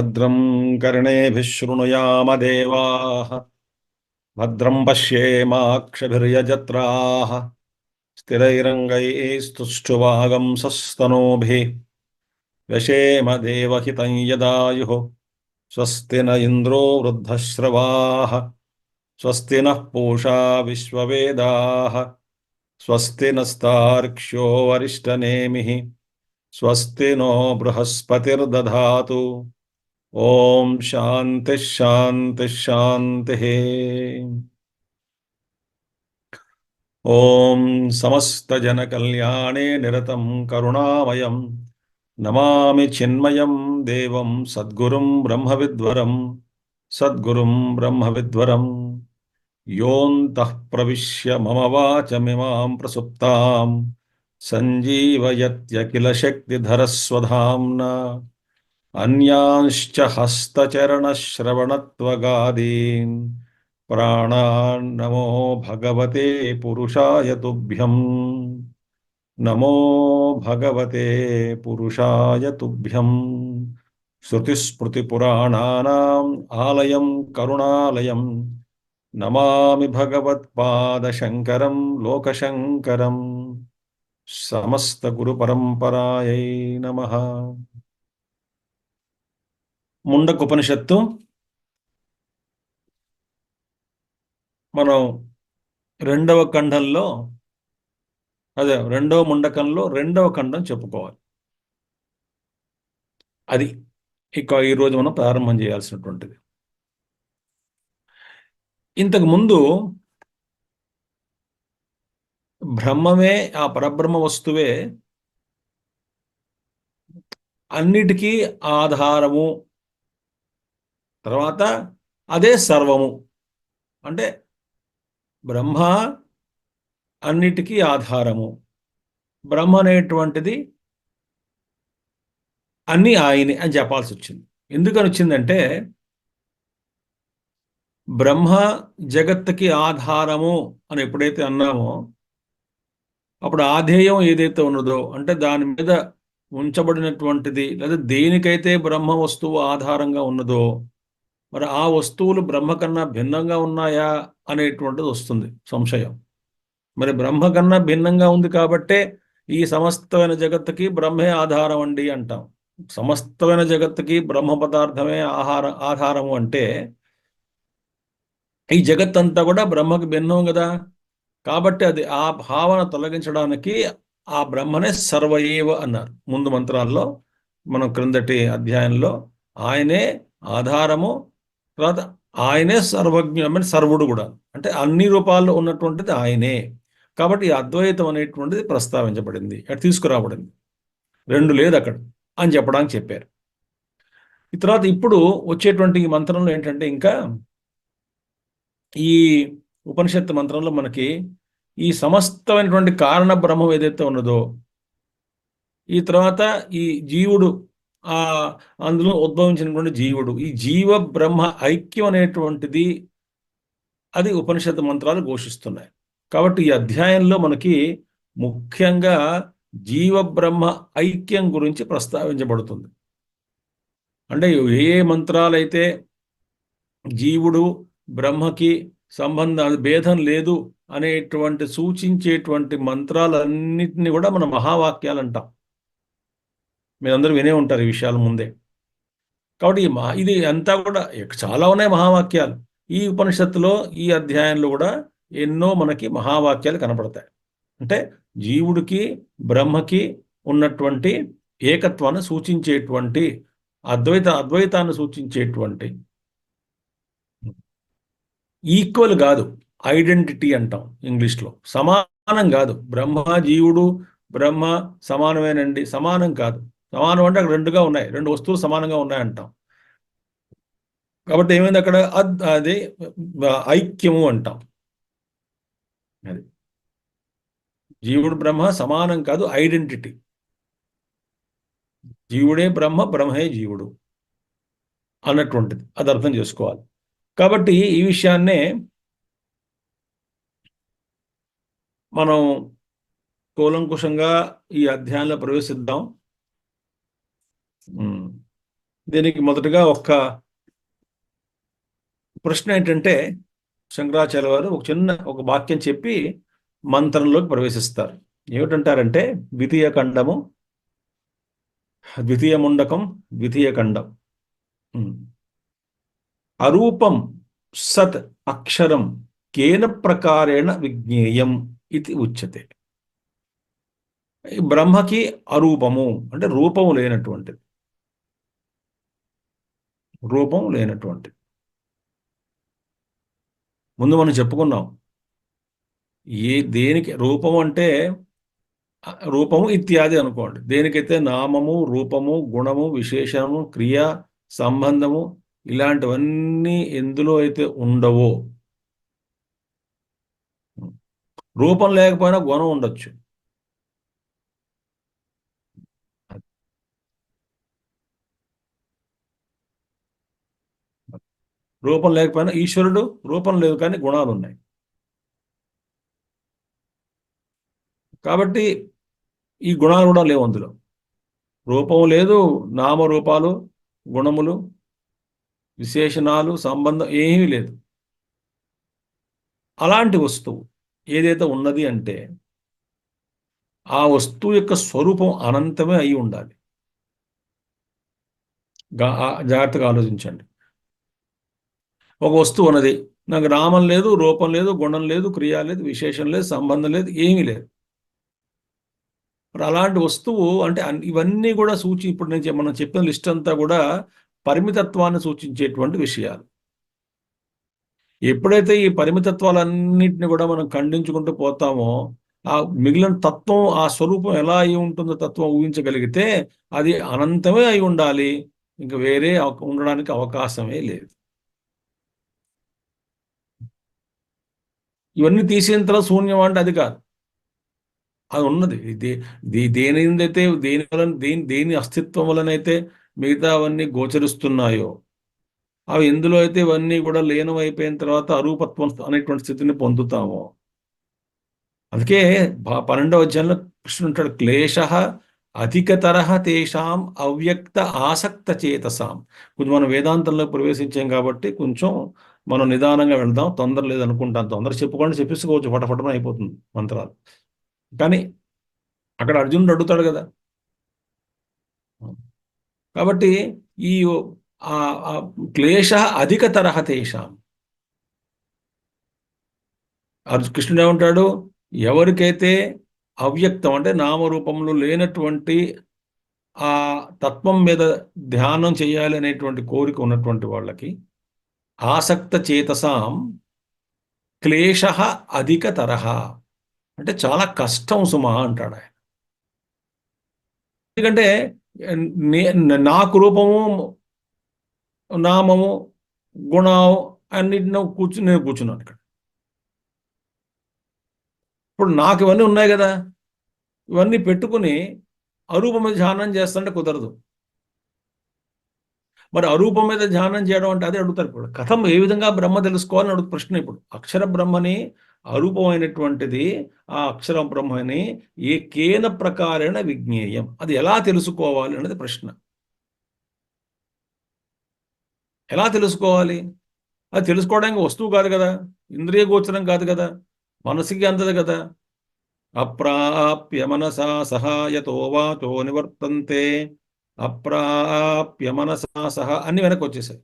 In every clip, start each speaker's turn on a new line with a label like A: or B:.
A: भद्रं कर्णेभिः शृणुयाम देवाः भद्रं पश्येमाक्षभिर्यजत्राः स्थिरैरङ्गैस्तुष्टुवागंसस्तनूभिः व्यशेम देवहितं यदायुः स्वस्ति न इन्द्रो वृद्धश्रवाः स्वस्ति नः पूषा विश्ववेदाः स्वस्ति नस्तार्क्ष्यो वरिष्ठनेमिः स्वस्ति नो बृहस्पतिर्दधातु ओम शांति शांति शांति। ओम समस्त जन कल्याणे निरतं करुणामयं नमामि चिन्मयं देवं सद्गुरुं ब्रह्मविद्वरं योऽन्तः प्रविश्य मम वाचमिमां प्रसुप्तां सञ्जीवयत्यखिल शक्तिधरस्वधाम्ना अन्यांश्च हस्तचरणश्रवणत्वगादीन् प्राणान्नमो भगवते पुरुषाय तुभ्यम् नमो भगवते पुरुषाय तुभ्यम्। श्रुतिस्मृतिपुराणानाम् आलयं करुणालयं नमामि भगवत्पादशङ्करं लोकशङ्करं समस्तगुरुपरम्परायै नमः। ముండక ఉపనిషత్తు మనం రెండవ ఖండంలో రెండవ ముండకంలో రెండవ ఖండం చెప్పుకోవాలి. అది ఈరోజు మనం ప్రారంభం చేయాల్సినటువంటిది. ఇంతకు ముందు బ్రహ్మమే, ఆ పరబ్రహ్మ వస్తువే అన్నిటికీ ఆధారము, తర్వాత అదే సర్వము. అంటే బ్రహ్మ అన్నిటికీ ఆధారము, బ్రహ్మ అనేటువంటిది అన్నీ ఆయనే అని చెప్పాల్సి వచ్చింది. ఎందుకని వచ్చిందంటే బ్రహ్మ జగత్తుకి ఆధారము అని ఎప్పుడైతే అన్నామో అప్పుడు ఆధేయం ఏదైతే ఉన్నదో, అంటే దాని మీద ఉంచబడినటువంటిది, లేదా దేనికైతే బ్రహ్మ వస్తువు ఆధారంగా ఉన్నదో మరి ఆ వస్తువులు బ్రహ్మ కన్నా భిన్నంగా ఉన్నాయా అనేటువంటిది వస్తుంది సంశయం. మరి బ్రహ్మ కన్నా భిన్నంగా ఉంది కాబట్టే ఈ సమస్తమైన జగత్తుకి బ్రహ్మే ఆధారం అండి అంటాం. సమస్తమైన జగత్తుకి బ్రహ్మ పదార్థమే ఆధారము అంటే ఈ జగత్తంతా కూడా బ్రహ్మకు భిన్నం కదా. కాబట్టి అది ఆ భావన తొలగించడానికి ఆ బ్రహ్మనే సర్వయేవ అన్నారు ముందు మంత్రాల్లో. మనం క్రిందటి అధ్యాయంలో ఆయనే ఆధారము, తర్వాత ఆయనే సర్వజ్ఞ, సర్వుడు కూడా, అంటే అన్ని రూపాల్లో ఉన్నటువంటిది ఆయనే. కాబట్టి ఈ అద్వైతం అనేటువంటిది ప్రస్తావించబడింది, అటు తీసుకురాబడింది. రెండు లేదు అక్కడ అని చెప్పడానికి చెప్పారు. ఈ తర్వాత ఇప్పుడు వచ్చేటువంటి ఈ మంత్రంలో ఏంటంటే, ఇంకా ఈ ఉపనిషత్తు మంత్రంలో మనకి ఈ సమస్తమైనటువంటి కారణ బ్రహ్మం ఏదైతే ఉన్నదో, ఈ తర్వాత ఈ జీవుడు, అందులో ఉద్భవించినటువంటి జీవుడు, ఈ జీవ బ్రహ్మ ఐక్యం అనేటువంటిది అది ఉపనిషత్తు మంత్రాలు ఘోషిస్తున్నాయి. కాబట్టి ఈ అధ్యాయంలో మనకి ముఖ్యంగా జీవ బ్రహ్మ ఐక్యం గురించి ప్రస్తావించబడుతుంది. అంటే ఏ మంత్రాలైతే జీవుడు బ్రహ్మకి సంబంధం భేదం లేదు అనేటువంటి సూచించేటువంటి మంత్రాలన్నింటినీ కూడా మనం మహావాక్యాలు అంటాం. మీరందరూ వినే ఉంటారు ఈ విషయాలు ముందే. కాబట్టి ఇది అంతా కూడా చాలా ఉన్నాయి మహావాక్యాలు. ఈ ఉపనిషత్తులో ఈ అధ్యాయంలో కూడా ఎన్నో మనకి మహావాక్యాలు కనపడతాయి. అంటే జీవుడికి బ్రహ్మకి ఉన్నటువంటి ఏకత్వాన్ని సూచించేటువంటి, అద్వైతాన్ని సూచించేటువంటి, ఈక్వల్ కాదు, ఐడెంటిటీ అంటాం ఇంగ్లీష్లో. సమానం కాదు, బ్రహ్మ జీవుడు బ్రహ్మ సమానమేనండి, సమానం కాదు. సమానం అంటే అక్కడ రెండుగా ఉన్నాయి, రెండు వస్తువులు సమానంగా ఉన్నాయంటాం. కాబట్టి ఏమైంది అక్కడ, అది ఐక్యము అంటాం. అది జీవుడు బ్రహ్మ సమానం కాదు, ఐడెంటిటీ. జీవుడే బ్రహ్మ, బ్రహ్మే జీవుడు అన్నటువంటిది, అది అర్థం చేసుకోవాలి. కాబట్టి ఈ విషయాన్నే మనం కూలంకుషంగా ఈ అధ్యాయంలో ప్రవేశిద్దాం. దీనికి మొదటగా ఒక ప్రశ్న ఏంటంటే, శంకరాచార్య వారు ఒక చిన్న ఒక వాక్యం చెప్పి మంత్రంలోకి ప్రవేశిస్తారు. ఏమిటంటారంటే, ద్వితీయ ఖండము, ద్వితీయ ముండకం, ద్వితీయ ఖండం. ఉమ్. అరూపం సత్ అక్షరం కేన ప్రకారేణ విజ్ఞేయం ఇది ఉచ్యతే. ఈ బ్రహ్మకి అరూపము అంటే రూపము లేనటువంటిది. రూపం లేనటువంటిది. ముందు మనం చెప్పుకున్నాం. దేనికి రూపం అంటే రూపము ఇత్యాది అనుకోండి. దేనికైతే నామము, రూపము, గుణము, విశేషము, క్రియ, సంబంధము ఇలాంటివన్నీ ఎందులో అయితే ఉండవో, రూపం లేకపోయినా గుణం ఉండొచ్చు. రూపం లేకపోయినా ఈశ్వరుడు రూపం లేదు కానీ గుణాలు ఉన్నాయి. కాబట్టి ఈ గుణాలు కూడా లేవు అందులో. రూపం లేదు, నామరూపాలు, గుణములు, విశేషణాలు, సంబంధం ఏమీ లేదు. అలాంటి వస్తువు ఏదైతే ఉన్నది అంటే ఆ వస్తువు యొక్క స్వరూపం అనంతమే అయి ఉండాలి. జాగ్రత్తగా ఆలోచించండి. ఒక వస్తువు ఉన్నది, నాకు నామం లేదు, రూపం లేదు, గుణం లేదు, క్రియ లేదు, విశేషం లేదు, సంబంధం లేదు, ఏమీ లేదు. మరి అలాంటి వస్తువు అంటే ఇవన్నీ కూడా ఇప్పుడు మనం చెప్పిన లిస్ట్ అంతా కూడా పరిమితత్వాన్ని సూచించేటువంటి విషయాలు. ఎప్పుడైతే ఈ పరిమితత్వాలన్నింటినీ కూడా మనం ఖండించుకుంటూ పోతామో, ఆ మిగిలిన తత్వం, ఆ స్వరూపం ఎలా అయి ఉంటుందో తత్వం ఊహించగలిగితే అది అనంతమే అయి ఉండాలి. ఇంకా వేరే ఉండడానికి అవకాశమే లేదు. ఇవన్నీ తీసేంత శూన్యం అంటే అది కాదు. అది ఉన్నది. దేనిదైతే దేని వలన దేని అస్తిత్వం వలనైతే మిగతా అవన్నీ గోచరిస్తున్నాయో, అవి ఎందులో అయితే ఇవన్నీ కూడా లీనం అయిపోయిన తర్వాత అరూపత్వం అనేటువంటి స్థితిని పొందుతామో, అందుకే 12వ అధ్యాయంలో కృష్ణుడు ఉంటాడు, క్లేశ అధికతర తేషాం అవ్యక్త ఆసక్త చేతసాం. కొంచెం మనం వేదాంతంలో ప్రవేశించాం కాబట్టి కొంచెం మనం నిదానంగా వెళ్దాం. తొందర లేదనుకుంటాం. తొందర చెప్పుకోండి, చెప్పేసుకోవచ్చు, ఫటఫటన అయిపోతుంది మంత్రాలు. కానీ అక్కడ అర్జునుడు అడుగుతాడు కదా. కాబట్టి ఈ క్లేశ అధికతర తేషాం. కృష్ణుడు ఏమంటాడు, ఎవరికైతే అవ్యక్తం అంటే నామరూపంలో లేనటువంటి ఆ తత్వం మీద ధ్యానం చేయాలి అనేటువంటి కోరిక ఉన్నటువంటి వాళ్ళకి ఆసక్త చేతసాం క్లేశ అధిక తరహ అంటే చాలా కష్టం సుమా అంటాడు ఆయన. ఎందుకంటే నాకు రూపము, నామము, గుణం అన్నిటిని నేను కూర్చున్నాను ఇక్కడ. ఇప్పుడు నాకు ఇవన్నీ ఉన్నాయి కదా, ఇవన్నీ పెట్టుకుని అరూపం మీద ధ్యానం చేస్తుంటే కుదరదు. మరి అరూపం మీద ధ్యానం చేయడం అంటే అదే అడుగుతారు. ఇప్పుడు కథం ఏ విధంగా బ్రహ్మ తెలుసుకోవాలని అడుగు ప్రశ్న. ఇప్పుడు అక్షర బ్రహ్మని, అరూపమైనటువంటిది ఆ అక్షర బ్రహ్మని కేన ప్రకారేణ విజ్ఞేయం, అది ఎలా తెలుసుకోవాలి అనేది ప్రశ్న. ఎలా తెలుసుకోవాలి? అది తెలుసుకోవడానికి వస్తువు కాదు కదా, ఇంద్రియ గోచరం కాదు కదా, మనసుకి అందదు కదా. అప్రాప్య మనసా సహాయతో వాచో నివర్తంతే, అప్రాప్య మనసా సహా అన్ని వెనక్కి వచ్చేసాయి.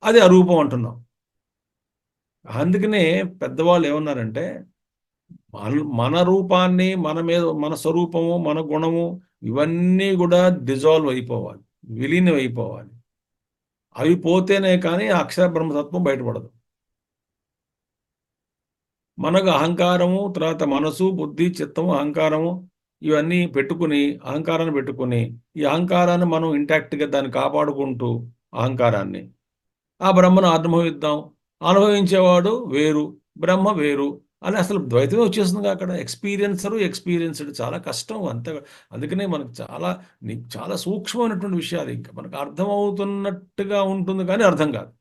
A: అది అరూపం అంటున్నాం. అందుకనే పెద్దవాళ్ళు ఏమన్నారంటే, మన రూపాన్ని, మన మీద మన స్వరూపము, మన గుణము ఇవన్నీ కూడా డిజాల్వ్ అయిపోవాలి, విలీనం అయిపోవాలి. అవి పోతేనే కానీ అక్షర బ్రహ్మతత్వం బయటపడదు. మనకు అహంకారము, తర్వాత మనసు, బుద్ధి, చిత్తము, అహంకారము ఇవన్నీ పెట్టుకుని, అహంకారాన్ని పెట్టుకుని ఈ అహంకారాన్ని మనం ఇంటాక్ట్గా దాన్ని కాపాడుకుంటూ అహంకారాన్ని ఆ బ్రహ్మను అనుభవిద్దాం. అనుభవించేవాడు వేరు, బ్రహ్మ వేరు అని అసలు ద్వైతమే వచ్చేస్తుంది అక్కడ. ఎక్స్పీరియన్సరు, ఎక్స్పీరియన్స్డ్ చాలా కష్టం అంత. అందుకనే మనకు చాలా సూక్ష్మమైనటువంటి విషయాలు ఇంకా మనకు అర్థమవుతున్నట్టుగా ఉంటుంది కానీ అర్థం కాదు.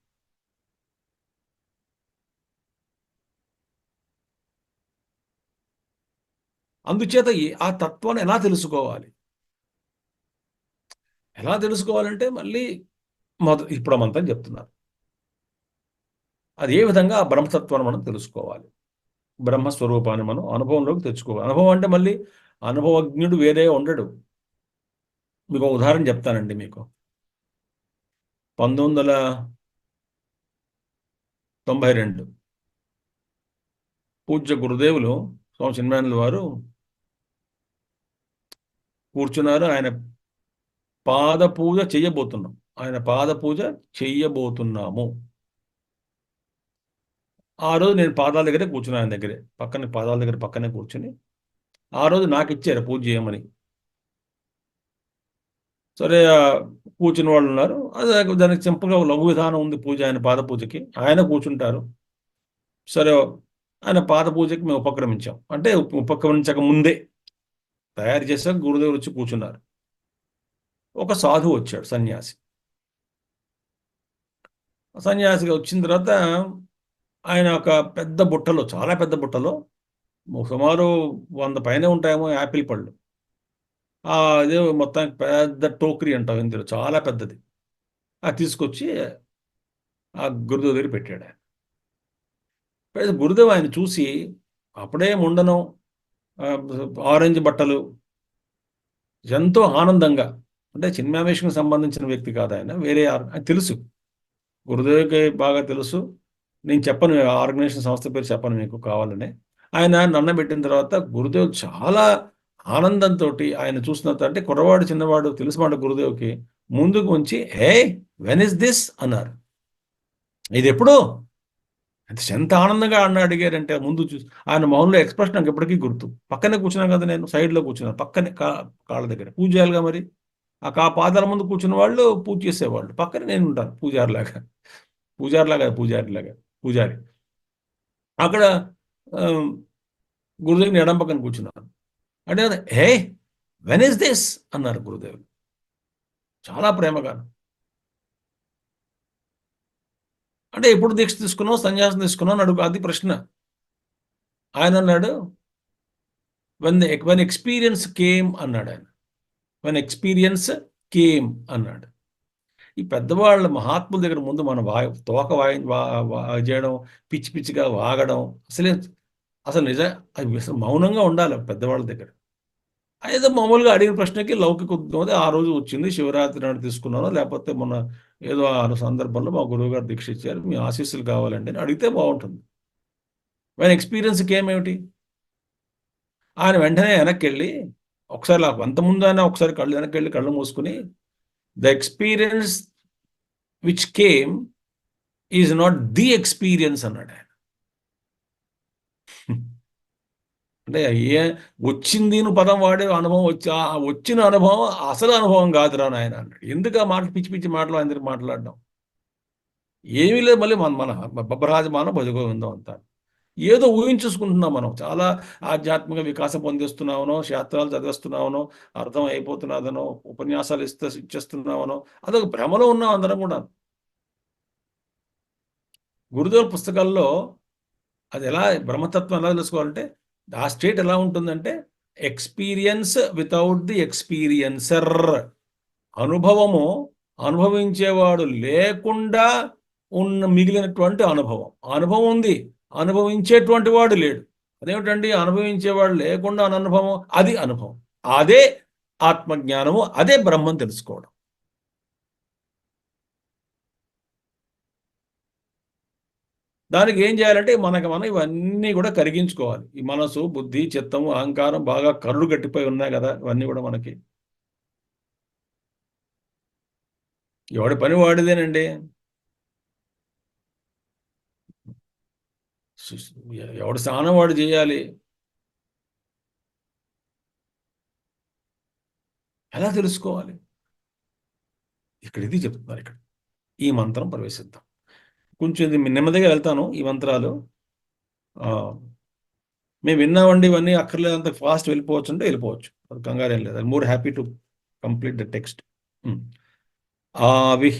A: అందుచేత ఆ తత్వాన్ని ఎలా తెలుసుకోవాలి? ఎలా తెలుసుకోవాలంటే మళ్ళీ ఇప్పుడు మంత్రం చెప్తున్నారు. అది ఏ విధంగా ఆ బ్రహ్మతత్వాన్ని మనం తెలుసుకోవాలి, బ్రహ్మస్వరూపాన్ని మనం అనుభవంలోకి తెచ్చుకోవాలి. అనుభవం అంటే మళ్ళీ అనుభవజ్ఞుడు వేరే ఉండడు. మీకు ఒక ఉదాహరణ చెప్తానండి. మీకు 1992 పూజ్య గురుదేవులు స్వామి చిన్మయానంద వారు కూర్చున్నారు. ఆయన పాద పూజ చెయ్యబోతున్నాం. ఆయన పాద పూజ చెయ్యబోతున్నాము. ఆ రోజు నేను పాదాల దగ్గరే కూర్చున్నాను, ఆయన దగ్గరే పక్కన, పాదాల దగ్గర పక్కనే కూర్చుని ఆ రోజు నాకు ఇచ్చారు పూజ చేయమని. సరే, కూర్చుని వాళ్ళు ఉన్నారు. అదే దానికి సింపుల్గా ఒక లఘు విధానం ఉంది పూజ, ఆయన పాద పూజకి. ఆయన కూర్చుంటారు. సరే, ఆయన పాద పూజకి మేము ఉపక్రమించాం. అంటే ఉపక్రమించక ముందే తయారు చేశాక గురుదేవులు వచ్చి కూర్చున్నారు. ఒక సాధువు వచ్చాడు, సన్యాసి. సన్యాసిగా వచ్చిన తర్వాత ఆయన ఒక పెద్ద బుట్టలో, చాలా పెద్ద బుట్టలో, సుమారు 100 పైనే ఉంటాయేమో యాపిల్ పళ్ళు. అదే మొత్తానికి పెద్ద టోకరీ అంటాం ఇందులో, చాలా పెద్దది. అది తీసుకొచ్చి ఆ గురుదేవు దగ్గర పెట్టాడు ఆయన. గురుదేవ్ ఆయన చూసి అప్పుడే ముండనం, ఆ, ఆరెంజ్ బట్టలు, ఎంతో ఆనందంగా, అంటే చిన్మావేశంకి సంబంధించిన వ్యక్తి కాదు ఆయన, వేరే ఆయన తెలుసు, గురుదేవ్కి బాగా తెలుసు. నేను చెప్పను, ఆర్గనైజేషన్ సంస్థ పేరు చెప్పను మీకు కావాలని. ఆయన నన్న పెట్టిన తర్వాత గురుదేవ్ చాలా ఆనందంతో ఆయన చూసిన తర్వాత, అంటే కుర్రవాడు చిన్నవాడు తెలుసు మాట గురుదేవ్కి, ముందుకు ఉంచి హే వెన్ ఇస్ దిస్ అన్నారు. ఇది ఎప్పుడు, ఎంత ఆనందంగా అడిగారంటే ముందు చూసి ఆయన మౌనంలో ఎక్స్ప్రెషన్ నాకు ఎప్పటికీ గుర్తు. పక్కనే కూర్చున్నాను కదా, నేను సైడ్లో కూర్చున్నాను, పక్కనే కాళ్ళ దగ్గర పూజ చేయాలిగా మరి. ఆ పాదాల ముందు కూర్చున్న వాళ్ళు పూజ చేసేవాళ్ళు, పక్కనే నేను ఉంటాను పూజారిలాగా. పూజారిలాగా పూజారి. అక్కడ ఆ, గురుదేవుని ఎడం పక్కన కూర్చున్నాను. అంటే హే వెన్ ఇస్ దిస్ అన్నారు గురుదేవులు చాలా ప్రేమగా. అంటే ఎప్పుడు దీక్ష తీసుకున్నావు, సన్యాసం తీసుకున్నావు అని అడుగు, అది ప్రశ్న. ఆయన అన్నాడు వెన్ ఎక్స్పీరియన్స్ కేమ్ అన్నాడు ఆయన. వెన్ ఎక్స్పీరియన్స్ కేమ్ అన్నాడు. ఈ పెద్దవాళ్ళ మహాత్ముల దగ్గర ముందు మనం తోక చేయడం, పిచ్చి పిచ్చిగా వాగడం, అసలే అసలు అసలు మౌనంగా ఉండాలి పెద్దవాళ్ళ దగ్గర. ఏదో మామూలుగా అడిగిన ప్రశ్నకి లౌకిక ఉద్యోగం ఆ రోజు వచ్చింది, శివరాత్రి నాడు తీసుకున్నాను, లేకపోతే మొన్న ఏదో ఆ సందర్భంలో మా గురువు గారు దీక్ష ఇచ్చారు, మీ ఆశీస్సులు కావాలండి అని అడిగితే బాగుంటుంది. ఆయన ఎక్స్పీరియన్స్కి ఏమేమిటి? ఆయన వెంటనే వెనక్కి వెళ్ళి ఒకసారి అంతకుముందు ఆయన ఒకసారి కళ్ళు వెనక్కి వెళ్ళి కళ్ళు మూసుకుని, the experience which came is not the experience అన్నాడు ఆయన. అంటే వచ్చింది పదం వాడే అనుభవం వచ్చిన అనుభవం అసలు అనుభవం కాదురా నాయన అన్నాడు. ఎందుకు ఆ మాట, పిచ్చి పిచ్చి మాటలు అందరికి మాట్లాడడం? ఏమీ లేదు, మళ్ళీ మన మన బబ్బరాజమానం భజగోవిందం అంతా ఏదో ఊహించేసుకుంటున్నాం మనం. చాలా ఆధ్యాత్మిక వికాసం పొందిస్తున్నామనో, శాస్త్రాలు చదివేస్తున్నామనో, అర్థం అయిపోతున్నదనో, ఉపన్యాసాలు ఇచ్చేస్తున్నామనో, అదొక భ్రమలో ఉన్నాం అందరం కూడా. గురుదేవుల పుస్తకాల్లో అది ఎలా, బ్రహ్మతత్వం ఎలా తెలుసుకోవాలంటే ఆ స్టేట్ ఎలా ఉంటుందంటే ఎక్స్పీరియన్స్ వితౌట్ ది ఎక్స్పీరియన్సర్. అనుభవము అనుభవించేవాడు లేకుండా మిగిలినటువంటి అనుభవం. అనుభవం ఉంది, అనుభవించేటువంటి వాడు లేడు. అదేమిటండి, అనుభవించేవాడు లేకుండా అనుభవం, అది అనుభవం. అదే ఆత్మజ్ఞానము, అదే బ్రహ్మం తెలుసుకోవడం. దానికి ఏం చేయాలంటే మనం ఇవన్నీ కూడా కరిగించుకోవాలి. ఈ మనసు, బుద్ధి, చిత్తము, అహంకారం బాగా కరుడు గట్టిపోయి ఉన్నాయి కదా, ఇవన్నీ కూడా మనకి. ఎవడి పని వాడిదేనండి. ఎవడు స్నానం వాడు చేయాలి. ఎలా తెలుసుకోవాలి? ఇక్కడ ఇది చెప్తున్నారు. ఇక్కడ ఈ మంత్రం ప్రవేశిద్దాం. కొంచెం ఇది నెమ్మదిగా వెళ్తాను ఈ మంత్రాలు. మేము విన్నామండి ఇవన్నీ అక్కర్లేదు, అంత ఫాస్ట్ వెళ్ళిపోవచ్చు అంటే వెళ్ళిపోవచ్చు, అది కంగారు ఏం లేదు. I more happy to complete the text. ఆవి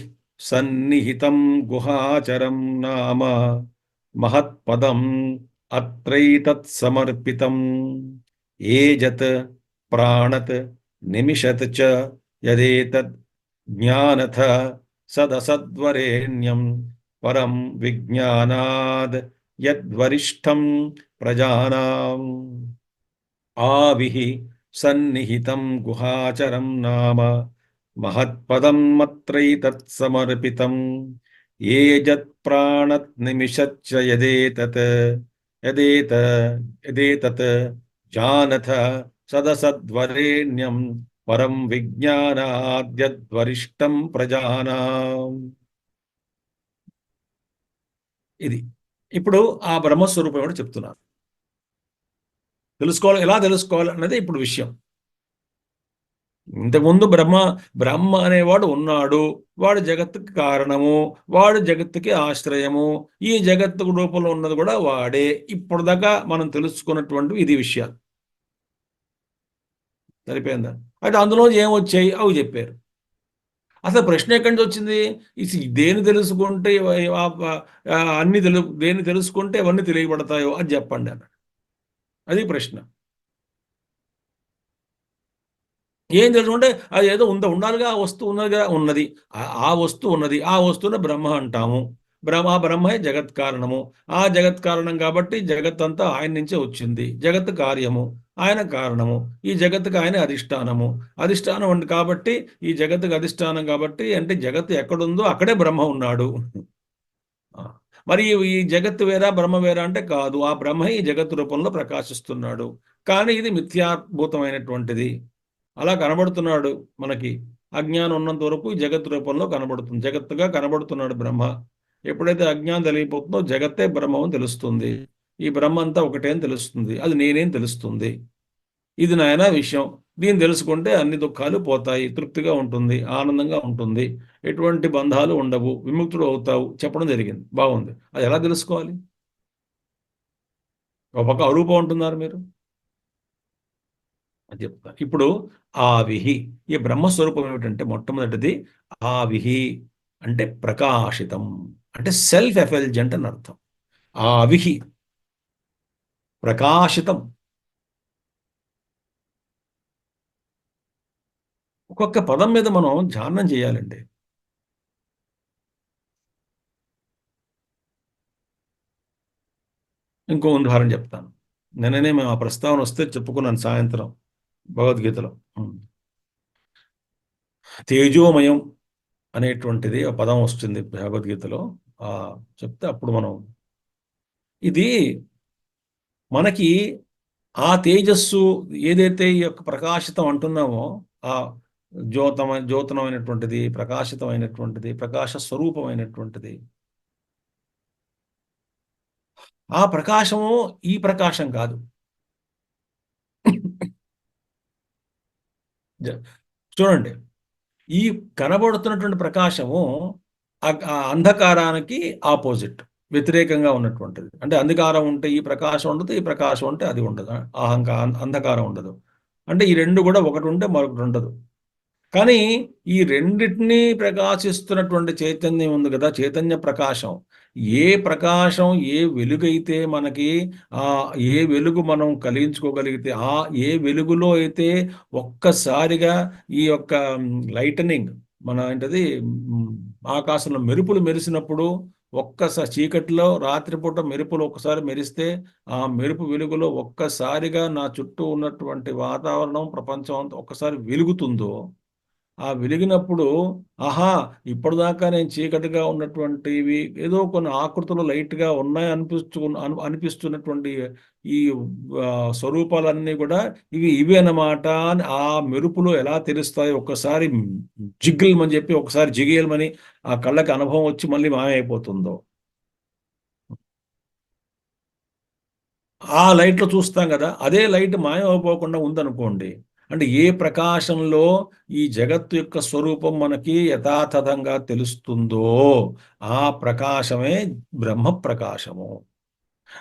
A: సన్నిహితం గుహాచరం నామ మహత్పదం అత్రైతత్ సమర్పితం ఏజత్ ప్రాణత్ నిమిషత్ చ యదేతద్ జ్ఞానథ సదసద్వరేణ్యం పరం విజ్ఞానాద్ యద్వరిష్టం ప్రజానాం ఆవిః సన్నిహితం గుహాచరం నామ మహత్పదం మత్రైతత్సమర్పితం ఏజత్ ప్రాణత్ నిమిషచ్చ యదేత యదేతత్ జానథ సదసద్వరేణ్యం పరం విజ్ఞానాద్యద్వరిష్టం ప్రజానాం. ఇది ఇప్పుడు ఆ బ్రహ్మస్వరూపం ఏమిటో చెప్తున్నారు. తెలుసుకోవాలి, ఎలా తెలుసుకోవాలి అన్నది ఇప్పుడు విషయం. ఇంతకుముందు బ్రహ్మ బ్రహ్మ అనేవాడు ఉన్నాడు, వాడు జగత్తుకి కారణము, వాడు జగత్తుకి ఆశ్రయము, ఈ జగత్తు రూపంలో ఉన్నది కూడా వాడే. ఇప్పుడు దాకా మనం తెలుసుకున్నటువంటి ఇది విషయాలు సరిపోయిందా? అయితే అందులో ఏమొచ్చాయి అవి చెప్పారు. అసలు ప్రశ్న ఎక్కడి నుంచి వచ్చింది? దేని తెలుసుకుంటే దేన్ని తెలుసుకుంటే అవన్నీ తెలియబడతాయో అది చెప్పండి అన్నాడు. అది ప్రశ్న. ఏం తెలుసుకుంటే అది ఏదో ఉండాలిగా, ఆ వస్తువు ఉన్నదిగా, ఉన్నది. ఆ వస్తువు ఉన్నది, ఆ వస్తువుని బ్రహ్మ అంటాము. ఆ బ్రహ్మే జగత్ కారణము. ఆ జగత్ కారణం కాబట్టి జగత్ అంతా ఆయన నుంచే వచ్చింది. జగత్ కార్యము, ఆయన కారణము. ఈ జగత్తుకు ఆయన అధిష్టానము. అధిష్టానం ఉంది కాబట్టి ఈ జగత్తుకు అధిష్టానం కాబట్టి అంటే జగత్తు ఎక్కడుందో అక్కడే బ్రహ్మ ఉన్నాడు. ఆ, మరి ఈ జగత్తు వేరా బ్రహ్మ వేరా అంటే కాదు. ఆ బ్రహ్మ ఈ జగత్తు రూపంలో ప్రకాశిస్తున్నాడు. కానీ ఇది మిథ్యాభూతమైనటువంటిది. అలా కనబడుతున్నాడు మనకి. అజ్ఞానం ఉన్నంత వరకు ఈ జగత్ రూపంలో కనబడుతుంది. జగత్తుగా కనబడుతున్నాడు బ్రహ్మ. ఎప్పుడైతే అజ్ఞానం తెలియపోతుందో జగత్తే బ్రహ్మం అని తెలుస్తుంది. ఈ బ్రహ్మ అంతా ఒకటే అని తెలుస్తుంది. అది నేనేం తెలుస్తుంది. ఇది నాయన విషయం. దీన్ని తెలుసుకుంటే అన్ని దుఃఖాలు పోతాయి, తృప్తిగా ఉంటుంది, ఆనందంగా ఉంటుంది, ఎటువంటి బంధాలు ఉండవు, విముక్తుడు అవుతావు చెప్పడం జరిగింది. బాగుంది. అది ఎలా తెలుసుకోవాలి? ఒక పక్క అరూపం అంటున్నారు మీరు, అని చెప్తారు. ఇప్పుడు ఆవిహి, ఈ బ్రహ్మస్వరూపం ఏమిటంటే మొట్టమొదటిది ఆవిహి అంటే ప్రకాశితం, అంటే సెల్ఫ్ ఎఫెల్జెంట్ అని అర్థం. ఆవిహి ప్రకాశితం. ఒక్కొక్క పదం మీద మనం ధ్యానం చేయాలండి. ఇంకో ఉదాహరణ చెప్తాను. నిన్ననే మేము ఆ ప్రస్తావన వస్తే చెప్పుకున్నాను సాయంత్రం భగవద్గీతలో. తేజోమయం అనేటువంటిది ఒక పదం వస్తుంది భగవద్గీతలో. ఆ చెప్తే అప్పుడు మనం ఇది మనకి ఆ తేజస్సు ఏదైతే ఈ యొక్క ప్రకాశితం అంటున్నామో, ఆ జ్యోతనమైనటువంటిది, ప్రకాశితమైనటువంటిది, ప్రకాశ స్వరూపమైనటువంటిది, ఆ ప్రకాశము ఈ ప్రకాశం కాదు. చూడండి, ఈ కనబడుతున్నటువంటి ప్రకాశము ఆ అంధకారానికి ఆపోజిట్, వ్యతిరేకంగా ఉన్నటువంటిది. అంటే అంధకారం ఉంటే ఈ ప్రకాశం ఉండదు, ఈ ప్రకాశం ఉంటే అది ఉండదు. అంధకారం ఉండదు. అంటే ఈ రెండు కూడా ఒకటి ఉంటే మరొకటి ఉండదు. కానీ ఈ రెండింటినీ ప్రకాశిస్తున్నటువంటి చైతన్యం ఉంది కదా, చైతన్య ప్రకాశం. ఏ ప్రకాశం, ఏ వెలుగైతే మనకి ఆ ఏ వెలుగు మనం కలిగించుకోగలిగితే, ఆ ఏ వెలుగులో అయితే ఒక్కసారిగా ఈ యొక్క లైటనింగ్ మన ఏంటది ఆకాశంలో మెరుపులు మెరిసినప్పుడు, ఒక్కసారి చీకటిలో రాత్రిపూట మెరుపులు ఒక్కసారి మెరిస్తే, ఆ మెరుపు వెలుగులో ఒక్కసారిగా నా చుట్టూ ఉన్నటువంటి వాతావరణం, ప్రపంచం అంతా ఒక్కసారి వెలుగుతుందో, ఆ వెలిగినప్పుడు ఆహా, ఇప్పటిదాకా నేను చీకటిగా ఉన్నటువంటివి ఏదో కొన్ని ఆకృతులు లైట్గా ఉన్నాయి అనిపిస్తున్నటువంటి ఈ స్వరూపాలన్నీ కూడా ఇవి అన్నమాట అని ఆ మెరుపులో ఎలా తెలుస్తాయి, ఒక్కసారి జిగ్గిల్మని చెప్పి ఒకసారి జిగేల్మని ఆ కళ్ళకి అనుభవం వచ్చి మళ్ళీ మాయమైపోతుందో, ఆ లైట్లో చూస్తాం కదా, అదే లైట్ మాయమైపోకుండా ఉందనుకోండి. అంటే ఏ ప్రకాశంలో ఈ జగత్తు యొక్క స్వరూపం మనకి యథాతథంగా తెలుస్తుందో ఆ ప్రకాశమే బ్రహ్మ ప్రకాశము.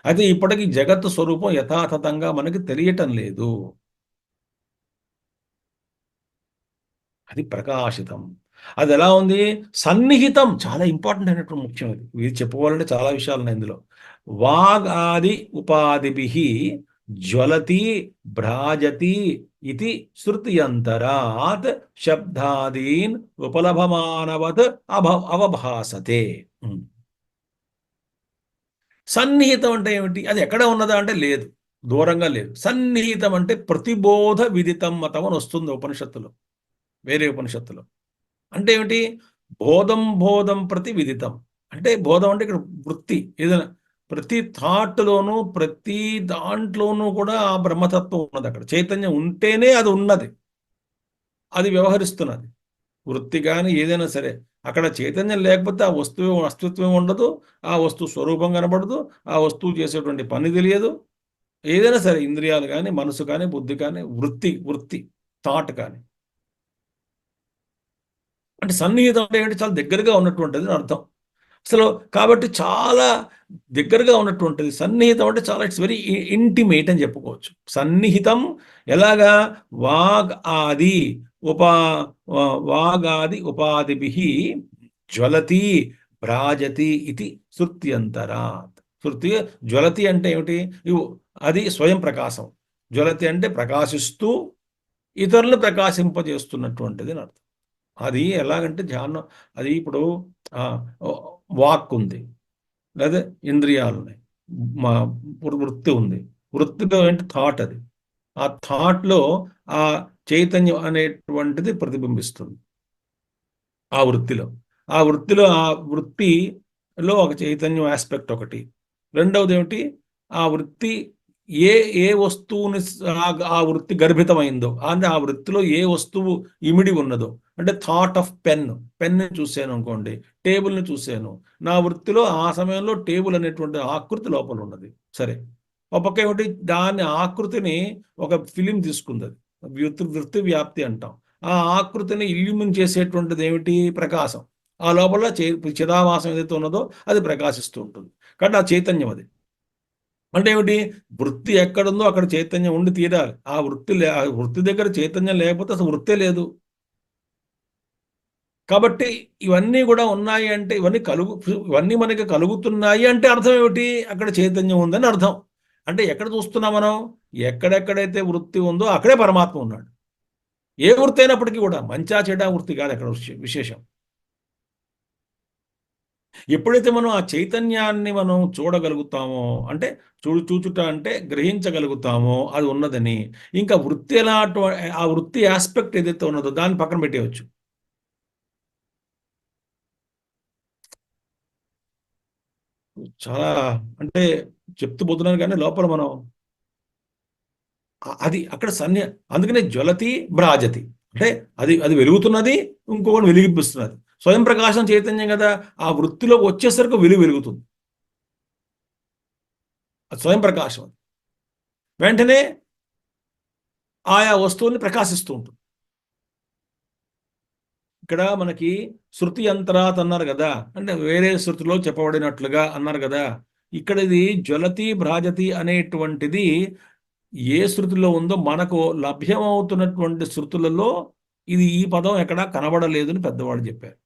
A: అయితే ఇప్పటికీ జగత్తు స్వరూపం యథాతథంగా మనకి తెలియటం లేదు. అది ప్రకాశితం. అది ఎలా ఉంది? సన్నిహితం. చాలా ఇంపార్టెంట్ అయినటువంటి ముఖ్యం ఇది. ఇది చెప్పుకోవాలంటే చాలా విషయాలు ఉన్నాయి ఇందులో. వాగ్ ఆది ఉపాధిభిః జ్వలతి భ్రాజతి ఇది శృతియంతరాత్ శబ్దాదీన్ ఉపలభమానవత్ అవభాసతే. సన్నిహితం అంటే ఏమిటి? అది ఎక్కడ ఉన్నదా అంటే లేదు, దూరంగా లేదు. సన్నిహితం అంటే ప్రతిబోధ విదితం మతం అని వస్తుంది ఉపనిషత్తులో, వేరే ఉపనిషత్తులో. అంటే ఏమిటి? బోధం బోధం ప్రతి విదితం. అంటే బోధం అంటే ఇక్కడ వృత్తి, ఏదైనా ప్రతి థాట్లోనూ ప్రతి దాంట్లోనూ కూడా ఆ బ్రహ్మతత్వం ఉన్నది. అక్కడ చైతన్యం ఉంటేనే అది ఉన్నది, అది వ్యవహరిస్తున్నది. వృత్తి కానీ ఏదైనా సరే, అక్కడ చైతన్యం లేకపోతే ఆ వస్తువు అస్తిత్వం ఉండదు, ఆ వస్తువు స్వరూపం కనబడదు, ఆ వస్తువు చేసేటువంటి పని తెలియదు. ఏదైనా సరే, ఇంద్రియాలు కానీ, మనసు కానీ, బుద్ధి కానీ, వృత్తి వృత్తి థాట్ కానీ. అంటే సన్నిహితం అంటే ఏంటి? చాలా దగ్గరగా ఉన్నటువంటిది అని అర్థం అసలు. కాబట్టి చాలా దగ్గరగా ఉన్నటువంటిది సన్నిహితం అంటే చాలా ఇట్స్ వెరీ ఇంటిమేట్ అని చెప్పుకోవచ్చు. సన్నిహితం ఎలాగా? వాగ్ ఆది ఉపా వాగాది ఉపాధిభి జ్వలతి భ్రాజతి ఇది శృత్యంతరాత్. శృతి జ్వలతి అంటే ఏమిటి? అది స్వయం ప్రకాశం. జ్వలతి అంటే ప్రకాశిస్తూ ఇతరులు ప్రకాశింపజేస్తున్నటువంటిది అని అర్థం. అది ఎలాగంటే ధ్యానం, అది ఇప్పుడు వాక్ ఉంది, లేదా ఇంద్రియాలు ఉన్నాయి, మా వృత్తి ఉంది. వృత్తిలో ఏంటి? థాట్. అది ఆ థాట్లో ఆ చైతన్యం అనేటువంటిది ప్రతిబింబిస్తుంది ఆ వృత్తిలో. ఆ వృత్తిలో ఒక చైతన్యం ఆస్పెక్ట్ ఒకటి. రెండవది ఏమిటి? ఆ వృత్తి ఏ ఏ వస్తువుని ఆ వృత్తి గర్భితమైందో, అంటే ఆ వృత్తిలో ఏ వస్తువు ఇమిడి ఉన్నదో, అంటే థాట్ ఆఫ్ పెన్ని చూశాను అనుకోండి, టేబుల్ని చూశాను, నా వృత్తిలో ఆ సమయంలో టేబుల్ అనేటువంటి ఆకృతి లోపల ఉన్నది. సరే, ఒక పక్క ఏమిటి? దాని ఆకృతిని ఒక ఫిలిం తీసుకుంది, అది వృత్తి వ్యాప్తి అంటాం. ఆ ఆకృతిని ఇల్యూమిన్ చేసేటువంటిది ఏమిటి? ప్రకాశం. ఆ లోపల చిదావాసం ఏదైతే ఉన్నదో అది ప్రకాశిస్తూ ఉంటుంది. కాబట్టి ఆ చైతన్యం అది. అంటే ఏమిటి? వృత్తి ఎక్కడుందో అక్కడ చైతన్యం ఉండి తీరాలి. ఆ వృత్తి దగ్గర చైతన్యం లేకపోతే అసలు వృత్తే లేదు. కాబట్టి ఇవన్నీ కూడా ఉన్నాయి అంటే, ఇవన్నీ మనకి కలుగుతున్నాయి అంటే అర్థం ఏమిటి? అక్కడ చైతన్యం ఉందని అర్థం. అంటే ఎక్కడ చూస్తున్నాం మనం? ఎక్కడెక్కడైతే వృత్తి ఉందో అక్కడే పరమాత్మ ఉన్నాడు. ఏ వృత్తి అయినప్పటికీ కూడా, మంచా చెడా వృత్తి కాదు అక్కడ విశేషం. ఎప్పుడైతే మనం ఆ చైతన్యాన్ని మనం చూడగలుగుతామో, అంటే చూచుట అంటే గ్రహించగలుగుతామో అది ఉన్నదని, ఇంకా వృత్తి ఎలా ఆ వృత్తి ఆస్పెక్ట్ ఏదైతే ఉన్నదో దాన్ని పక్కన పెట్టేయచ్చు. చాలా అంటే చెప్తూ పోతున్నాను కానీ లోపల మనం అది అక్కడ అందుకనే జ్వలతి భ్రాజతి అంటే అది అది వెలుగుతున్నది, ఇంకొకటి వెలిగిపిస్తున్నది. స్వయం ప్రకాశం చైతన్యం కదా, ఆ వృత్తిలోకి వచ్చేసరికి వెలుగుతుంది. అది స్వయం ప్రకాశం. వెంటనే ఆయా వస్తువుల్ని ప్రకాశిస్తూ ఉంటుంది. ఇక్కడ మనకి శృతి అంతరాత్ అన్నారు కదా, అంటే వేరే శృతిలో చెప్పబడినట్లుగా అన్నారు కదా. ఇక్కడ ఇది జ్వలతి భ్రాజతి అనేటువంటిది ఏ శృతిలో ఉందో, మనకు లభ్యమవుతున్నటువంటి శృతులలో ఇది ఈ పదం ఎక్కడా కనబడలేదు అని పెద్దవాళ్ళు చెప్పారు.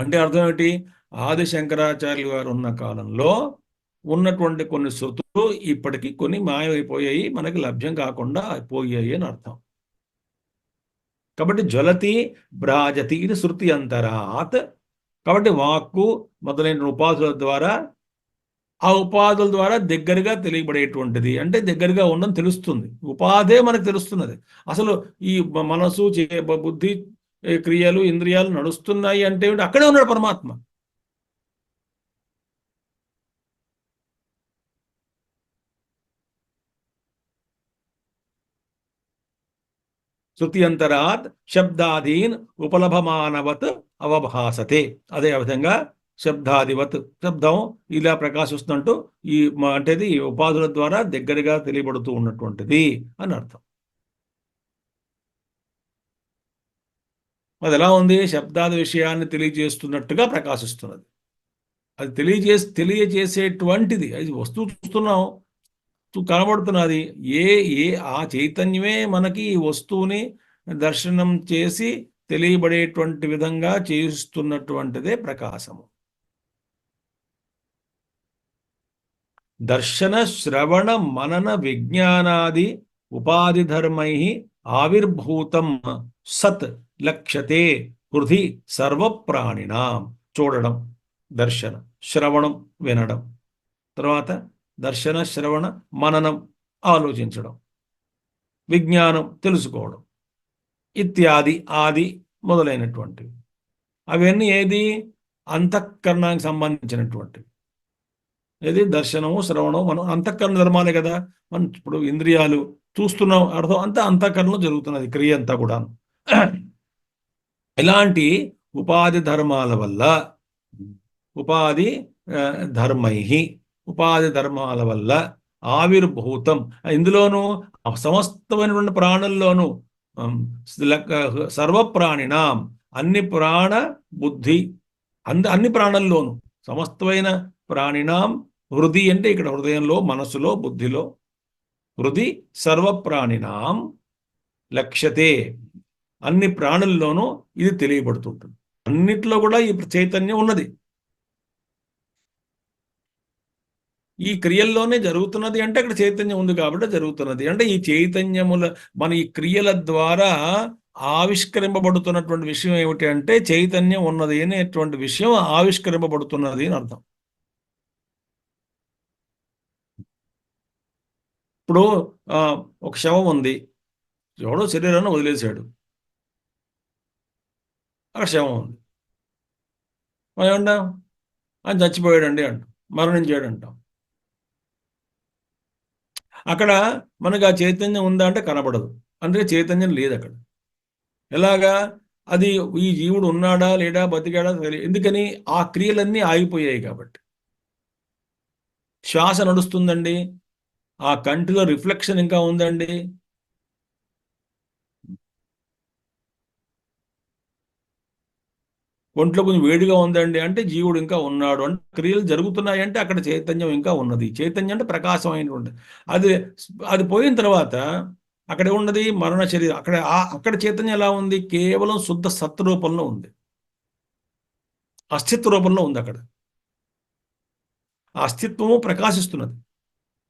A: అంటే అర్థం ఏంటి? ఆది శంకరాచార్యులు గారు ఉన్న కాలంలో ఉన్నటువంటి కొన్ని శృతులు ఇప్పటికీ కొన్ని మాయమైపోయాయి, మనకి లభ్యం కాకుండా పోయాయి అని అర్థం. కాబట్టి జ్వలతి భ్రాజతి ఇది శృతి అంతరాత్. కాబట్టి వాక్కు మొదలైన ఉపాధుల ద్వారా, ఆ ఉపాధుల ద్వారా దగ్గరగా తెలియబడేటువంటిది, అంటే దగ్గరగా ఉందని తెలుస్తుంది. ఉపాధే మనకు తెలుస్తున్నది. అసలు ఈ మనసు బుద్ధి క్రియలు ఇంద్రియాలు నడుస్తున్నాయి అంటే అక్కడే ఉన్నాడు పరమాత్మ. శృతి అంతరాత్ శబ్దాదీన్ ఉపలభమానవత్ అవభాసతే. అదే విధంగా శబ్దాదివత్, శబ్దం ఇలా ప్రకాశిస్తున్నట్టు అంటేది ఉపాధుల ద్వారా దగ్గరగా తెలియబడుతూ ఉన్నటువంటిది అని అర్థం. అది ఎలా ఉంది? శబ్దాది విషయాన్ని తెలియజేస్తున్నట్టుగా ప్రకాశిస్తున్నది. అది తెలియజేసేటువంటిది. అది వస్తువు చూస్తున్నాం, కనబడుతున్నది. ఏ ఏ ఆ చైతన్యమే మనకి ఈ వస్తువుని దర్శనం చేసి తెలియబడేటువంటి విధంగా చేస్తున్నటువంటిదే ప్రకాశము. దర్శన శ్రవణ మనన విజ్ఞానాది ఉపాధి ధర్మై ఆవిర్భూతం సత్ లక్ష్యతే హృది సర్వప్రాణినాం. చూడడం, దర్శన, శ్రవణం వినడం, తర్వాత దర్శన శ్రవణ మననం ఆలోచించడం, విజ్ఞానం తెలుసుకోవడం, ఇత్యాది ఆది మొదలైనటువంటివి. అవన్నీ ఏది? అంతఃకరణానికి సంబంధించినటువంటివి. ఏది? దర్శనము, శ్రవణం, మనం అంతఃకరణ ధర్మాలే కదా. మనం ఇప్పుడు ఇంద్రియాలు చూస్తున్నాం, అర్థం అంతా అంతఃకరణలో జరుగుతున్నది క్రియ అంతా కూడా. ఇలాంటి ఉపాధి ధర్మాల వల్ల, ఉపాధి ధర్మై, ఉపాధి ధర్మాల వల్ల ఆవిర్భూతం, ఇందులోనూ సమస్తమైనటువంటి ప్రాణుల్లోనూ సర్వప్రాణినాం, అన్ని ప్రాణ బుద్ధి, అన్ని ప్రాణుల్లోనూ సమస్తమైన ప్రాణినాం, హృది అంటే ఇక్కడ హృదయంలో, మనసులో, బుద్ధిలో, హృది సర్వప్రాణినాం లక్ష్యతే, అన్ని ప్రాణుల్లోనూ ఇది తెలియబడుతుంటుంది. అన్నిట్లో కూడా ఈ చైతన్యం ఉన్నది. ఈ క్రియల్లోనే జరుగుతున్నది అంటే అక్కడ చైతన్యం ఉంది కాబట్టి జరుగుతున్నది. అంటే ఈ చైతన్యముల, మన ఈ క్రియల ద్వారా ఆవిష్కరింపబడుతున్నటువంటి విషయం ఏమిటి అంటే చైతన్యం ఉన్నది అనేటువంటి విషయం ఆవిష్కరింపబడుతున్నది అని అర్థం. ఇప్పుడు ఒక శవం ఉంది, ఎవడో శరీరాన్ని వదిలేశాడు, అక్కడ శవం ఉంది, మనం ఏమంటాం? ఆయన చచ్చిపోయాడండి అంటాం, మరణించాడు అంటాం. అక్కడ మనకు ఆ చైతన్యం ఉందా అంటే కనబడదు, అంటే చైతన్యం లేదు అక్కడ. ఎలాగా? అది ఈ జీవుడు ఉన్నాడా లేడా, బతికాడా తెలియదు. ఎందుకని? ఆ క్రియలన్నీ ఆగిపోయాయి కాబట్టి. శ్వాస నడుస్తుందండి, ఆ కంటిలో రిఫ్లెక్షన్ ఇంకా ఉందండి. ఒంట్లో కొంచెం వేడిగా ఉందండి అంటే జీవుడు ఇంకా ఉన్నాడు, అంటే క్రియలు జరుగుతున్నాయి అంటే అక్కడ చైతన్యం ఇంకా ఉన్నది. చైతన్యం అంటే ప్రకాశమైనటువంటి, అది అది పోయిన తర్వాత అక్కడ ఉన్నది మరణ శరీరం. అక్కడ చైతన్యం ఎలా ఉంది? కేవలం శుద్ధ సత్ రూపంలో ఉంది, అస్తిత్వ రూపంలో ఉంది. అక్కడ ఆ అస్తిత్వము ప్రకాశిస్తున్నది,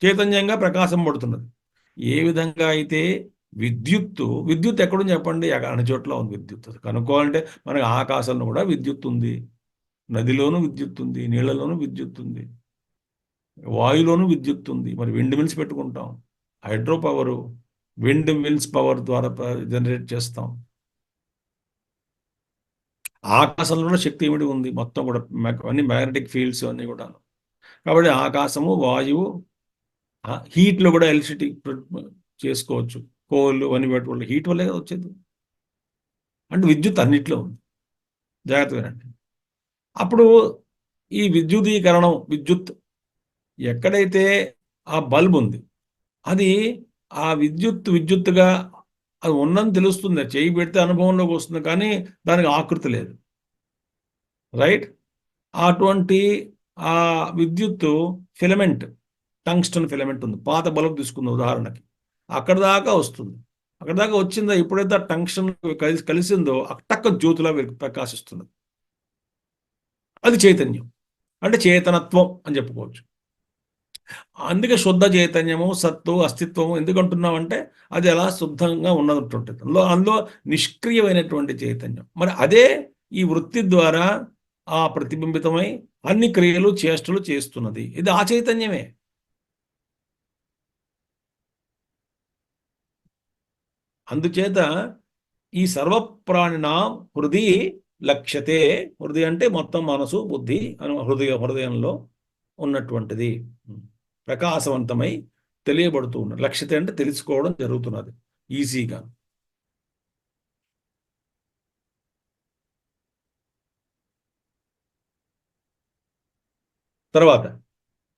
A: చైతన్యంగా ప్రకాశం పడుతున్నది. ఏ విధంగా అయితే విద్యుత్ ఎక్కడుంది చెప్పండి? అన్ని చోట్ల ఉంది విద్యుత్. కనుక్కోవాలంటే మనకి ఆకాశంలో కూడా విద్యుత్ ఉంది, నదిలోనూ విద్యుత్ ఉంది, నీళ్లలోనూ విద్యుత్ ఉంది, వాయులోనూ విద్యుత్ ఉంది. మరి విండ్ మిల్స్ పెట్టుకుంటాం, hydro power, wind mills power ద్వారా జనరేట్ చేస్తాం. ఆకాశంలో కూడా శక్తి ఏమిటి ఉంది? మొత్తం కూడా అన్ని మ్యాగ్నెటిక్ ఫీల్డ్స్ అన్నీ కూడా. కాబట్టి ఆకాశము, వాయువు, హీట్లో కూడా ఎలక్ట్రిసిటీ చేసుకోవచ్చు. కోళ్ళు అని పెట్టుకోవాలి, హీట్ వల్లే కదా వచ్చేది. అంటే విద్యుత్ అన్నిట్లో ఉంది, జాగ్రత్తగానండి. అప్పుడు ఈ విద్యుదీకరణం, విద్యుత్ ఎక్కడైతే ఆ బల్బ్ ఉంది, అది ఆ విద్యుత్తుగా అది ఉన్నని తెలుస్తుంది, చేయి పెడితే అనుభవంలోకి వస్తుంది, కానీ దానికి ఆకృతి లేదు. రైట్? అటువంటి ఆ విద్యుత్తు ఫిలమెంట్, టంగ్స్టన్ ఫిలమెంట్ ఉంది, పాత బల్బ్ తీసుకుంది ఉదాహరణకి, అక్కడ దాకా వస్తుంది. అక్కడ దాకా వచ్చిందో, ఎప్పుడైతే ఆ టంగ్స్టన్ కలిసిందో టక్క జ్యోతిలా ప్రకాశిస్తుంది. అది చైతన్యం, అంటే చేతనత్వం అని చెప్పుకోవచ్చు. అందుకే శుద్ధ చైతన్యము, సత్తు, అస్తిత్వము ఎందుకంటున్నామంటే అది అలా శుద్ధంగా ఉన్నటువంటి అందులో నిష్క్రియమైనటువంటి చైతన్యం. మరి అదే ఈ వృత్తి ద్వారా ఆ ప్రతిబింబితమై అన్ని క్రియలు, చేష్టలు చేస్తున్నది. ఇది ఆ చైతన్యమే. అందుచేత ఈ సర్వప్రాణినాం హృది లక్ష్యతే. హృది అంటే మొత్తం మనసు, బుద్ధి అని హృదయంలో ఉన్నటువంటిది ప్రకాశవంతమై తెలియబడుతూ ఉన్నది. లక్ష్యత అంటే తెలుసుకోవడం జరుగుతున్నది ఈజీగా. తర్వాత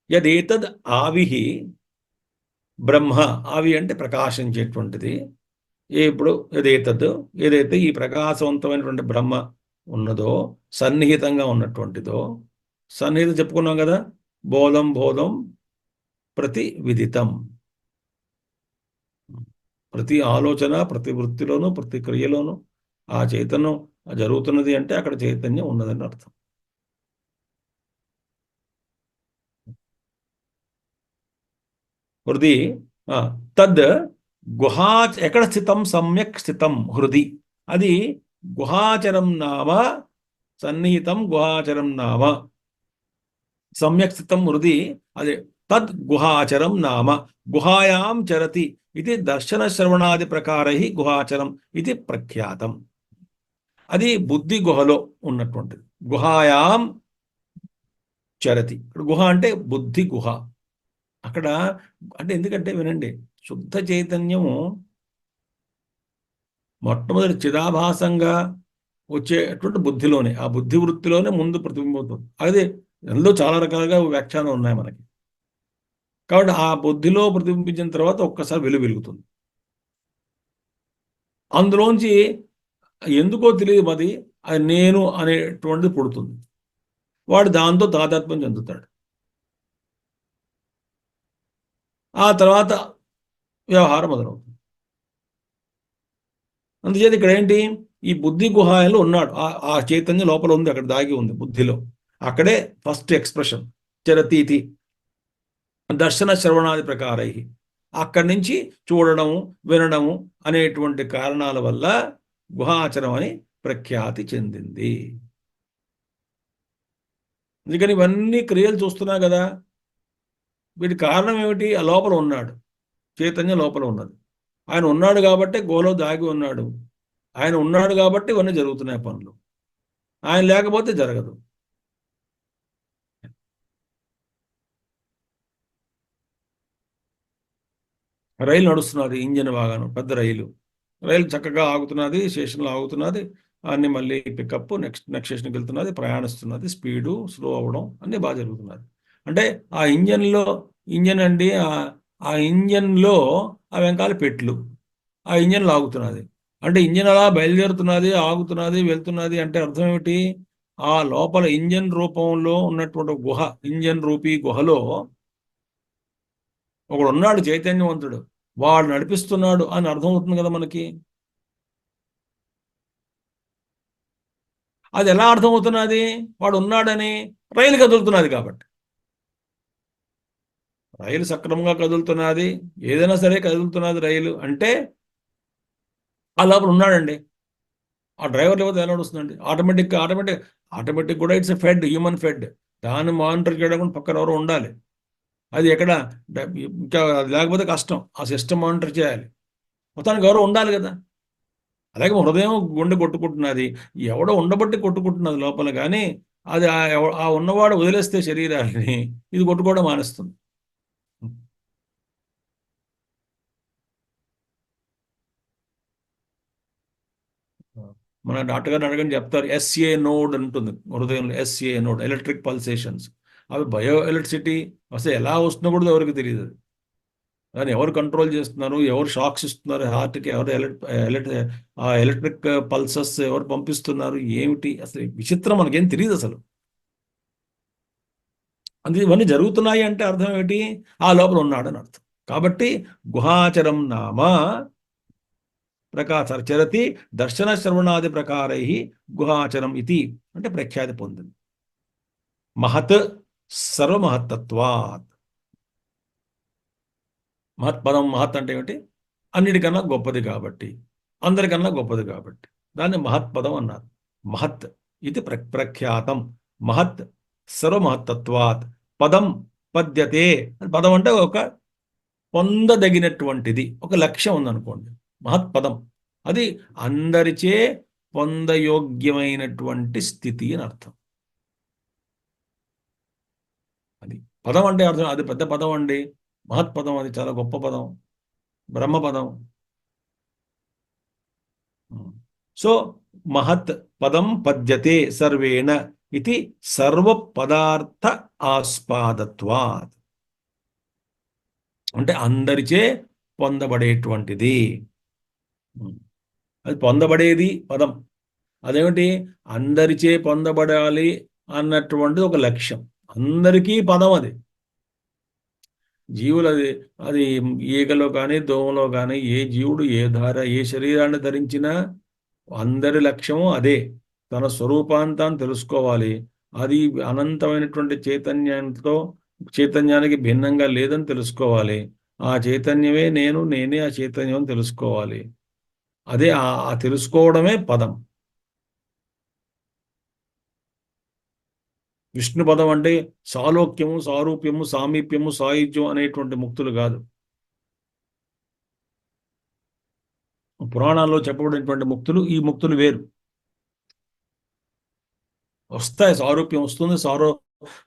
A: యదేతద్ ఆవిహి బ్రహ్మ, ఆవి అంటే ప్రకాశించేటువంటిది. ఇప్పుడు ఏదైతే ఈ ప్రకాశవంతమైనటువంటి బ్రహ్మ ఉన్నదో, సన్నిహితంగా ఉన్నటువంటిదో, సన్నిహితం చెప్పుకున్నాం కదా, బోధం ప్రతి విదితం, ప్రతి ఆలోచన, ప్రతి వృత్తిలోనూ, ప్రతి క్రియలోనూ ఆ చైతన్యం జరుగుతున్నది అంటే అక్కడ చైతన్యం ఉన్నదని అర్థం. హృది ఆ, తద్ గుహా ఎక్కడ స్థితం సమ్యక్ స్థితం హృది అది గుహాచరం నామ సన్నిహితం గుహాచరం నామ సమ్యక్ స్థితం హృది అదే తద్ గుహాచరం నామ గుహాయాం చరతి ఇది దర్శన శ్రవణాది ప్రకారై గుహాచరం ఇది ప్రఖ్యాతం. అది బుద్ధి గుహలో ఉన్నటువంటిది. గుహాయాం చరతి. ఇక్కడ గుహ అంటే బుద్ధి గుహ. అక్కడ అంటే ఎందుకంటే వినండి, శుద్ధ చైతన్యము మొట్టమొదటి చిదాభాసంగా వచ్చేటువంటి బుద్ధిలోనే, ఆ బుద్ధి వృత్తిలోనే ముందు ప్రతిబింబవుతుంది. అదే అందులో చాలా రకాలుగా వ్యాఖ్యానం ఉన్నాయి మనకి. కాబట్టి ఆ బుద్ధిలో ప్రతిబింబించిన తర్వాత ఒక్కసారి వెలుగుతుంది. అందులోంచి ఎందుకో తెలియదు అది అది నేను అనేటువంటిది పుడుతుంది. వాడు దాంతో తాదాత్మ్యం చెందుతాడు. ఆ తర్వాత వ్యవహారం మొదలవుతుంది. అందుచేత ఇక్కడ ఏంటి, ఈ బుద్ధి గుహాయంలో ఉన్నాడు. ఆ చైతన్యం లోపల ఉంది, అక్కడ దాగి ఉంది బుద్ధిలో. అక్కడే ఫస్ట్ ఎక్స్ప్రెషన్ చరతీతి దర్శన శ్రవణాది ప్రకారై. అక్కడి నుంచి చూడడము వినడము అనేటువంటి కారణాల వల్ల గుహాచరం అని ప్రఖ్యాతి చెందింది. అందుకని ఇవన్నీ క్రియలు చూస్తున్నా కదా, వీటి కారణం ఏమిటి? ఆ లోపల ఉన్నాడు, చైతన్యం లోపల ఉన్నది. ఆయన ఉన్నాడు కాబట్టి గోలో దాగి ఉన్నాడు. ఆయన ఉన్నాడు కాబట్టి ఇవన్నీ జరుగుతున్నాయి పనులు. ఆయన లేకపోతే జరగదు. రైలు నడుస్తున్నది, ఇంజిన్ బాగాను, పెద్ద రైలు. రైలు చక్కగా ఆగుతున్నది, స్టేషన్లో ఆగుతున్నది. అన్ని మళ్ళీ పికప్, నెక్స్ట్ స్టేషన్కి వెళ్తున్నది, ప్రయాణిస్తున్నది, స్పీడు స్లో అవ్వడం అన్నీ బాగా జరుగుతున్నది. అంటే ఆ ఇంజన్ అండి, ఆ ఇంజన్లో ఆ వెనకాల పెట్లు, ఆ ఇంజన్ లాగుతున్నది. అంటే ఇంజన్ అలా బయలుదేరుతున్నది, ఆగుతున్నది, వెళ్తున్నది అంటే అర్థం ఏమిటి? ఆ లోపల ఇంజన్ రూపంలో ఉన్నటువంటి గుహ, ఇంజన్ రూపీ గుహలో ఒకడు ఉన్నాడు చైతన్యవంతుడు, వాడు నడిపిస్తున్నాడు అని అర్థం అవుతుంది కదా మనకి. అది ఎలా అర్థమవుతున్నది? వాడు ఉన్నాడని. రైలు కదులుతున్నది కాబట్టి. రైలు సక్రమంగా కదులుతున్నది, ఏదైనా సరే కదులుతున్నది రైలు అంటే ఆ లోపల ఉన్నాడండి. ఆ డ్రైవర్ లేకపోతే ఎలా నడుస్తుందండి? ఆటోమేటిక్ కూడా ఇట్స్ ఫెడ్, హ్యూమన్ ఫెడ్. దాన్ని మానిటర్ చేయడం పక్కన ఎవరో ఉండాలి. అది ఎక్కడ ఇంకా లేకపోతే కష్టం. ఆ సిస్టమ్ మానిటర్ చేయాలి. మొత్తానికి ఎవరో ఉండాలి కదా. అలాగే హృదయం గుండె కొట్టుకుంటున్నది, ఎవడో ఉండబట్టి కొట్టుకుంటున్నది లోపల. కానీ అది ఆ ఉన్నవాడు వదిలేస్తే శరీరాన్ని ఇది కొట్టుకోవడం మానేస్తుంది. మన డాక్టర్ గారిని అడగని చెప్తారు, ఎస్ఏ నోడ్ ఉంటుంది హృదయంలో. SA node, electric pulsations. అవి బయో ఎలక్ట్రిసిటీ అసలు ఎలా వస్తుందో కూడా ఎవరికి తెలియదు. దాన్ని ఎవరు కంట్రోల్ చేస్తున్నారు, ఎవరు షాక్స్ ఇస్తున్నారు హార్ట్కి, ఎవరు ఎలక్ట్రిక్ పల్సెస్ ఎవరు పంపిస్తున్నారు, ఏమిటి అసలు విచిత్రం, మనకేం తెలియదు అసలు. అందుకే ఇవన్నీ జరుగుతున్నాయి అంటే అర్థం ఏమిటి? ఆ లోపల ఉన్నాడని అర్థం. కాబట్టి గుహాచరం నామ ప్రకాశ చరతి దర్శన శ్రవణాది ప్రకారై గుహాచరం ఇది అంటే ప్రఖ్యాతి పొందింది. మహత్ సర్వమహత్తత్వాత్. మహత్పదం, మహత్ అంటే ఏమిటి? అన్నిటికన్నా గొప్పది కాబట్టి, అందరికన్నా గొప్పది కాబట్టి దాన్ని మహత్పదం అన్నారు. మహత్ ఇది ప్రఖ్యాతం. మహత్ సర్వమహత్తత్వాత్. పదం పద్యతే. పదం అంటే ఒక పొందదగినటువంటిది, ఒక లక్ష్యం ఉందనుకోండి, మహత్పదం. అది అందరిచే పొందయోగ్యమైనటువంటి స్థితి అని అర్థం. అది పదం అంటే అర్థం, అది పెద్ద పదం అండి. మహత్పదం, అది చాలా గొప్ప పదం, బ్రహ్మపదం. సో మహత్ పదం పద్యతే సర్వేణ ఇది సర్వ పదార్థ ఆస్పాదత్వాత్. అంటే అందరిచే పొందబడేటువంటిది. అది పొందబడేది పదం. అదేమిటి? అందరిచే పొందబడాలి అన్నటువంటిది ఒక లక్ష్యం. అందరికీ పదం అది. జీవులు అది అది ఈగలో కానీ దోమలో కానీ ఏ జీవుడు ఏ శరీరాన్ని ధరించినా అందరి లక్ష్యము అదే. తన స్వరూపాంతాన్ని తెలుసుకోవాలి. అది అనంతమైనటువంటి చైతన్యానికి భిన్నంగా లేదని తెలుసుకోవాలి. ఆ చైతన్యమే నేను, నేనే ఆ చైతన్యం అని తెలుసుకోవాలి. అదే ఆ తెలుసుకోవడమే పదం. విష్ణు పదం అంటే సాలోక్యము, సారూప్యము, సామీప్యము, సాయుధ్యం అనేటువంటి ముక్తులు కాదు. పురాణాల్లో చెప్పబడినటువంటి ముక్తులు, ఈ ముక్తులు వేరు. వస్తాయి, సారూప్యం వస్తుంది,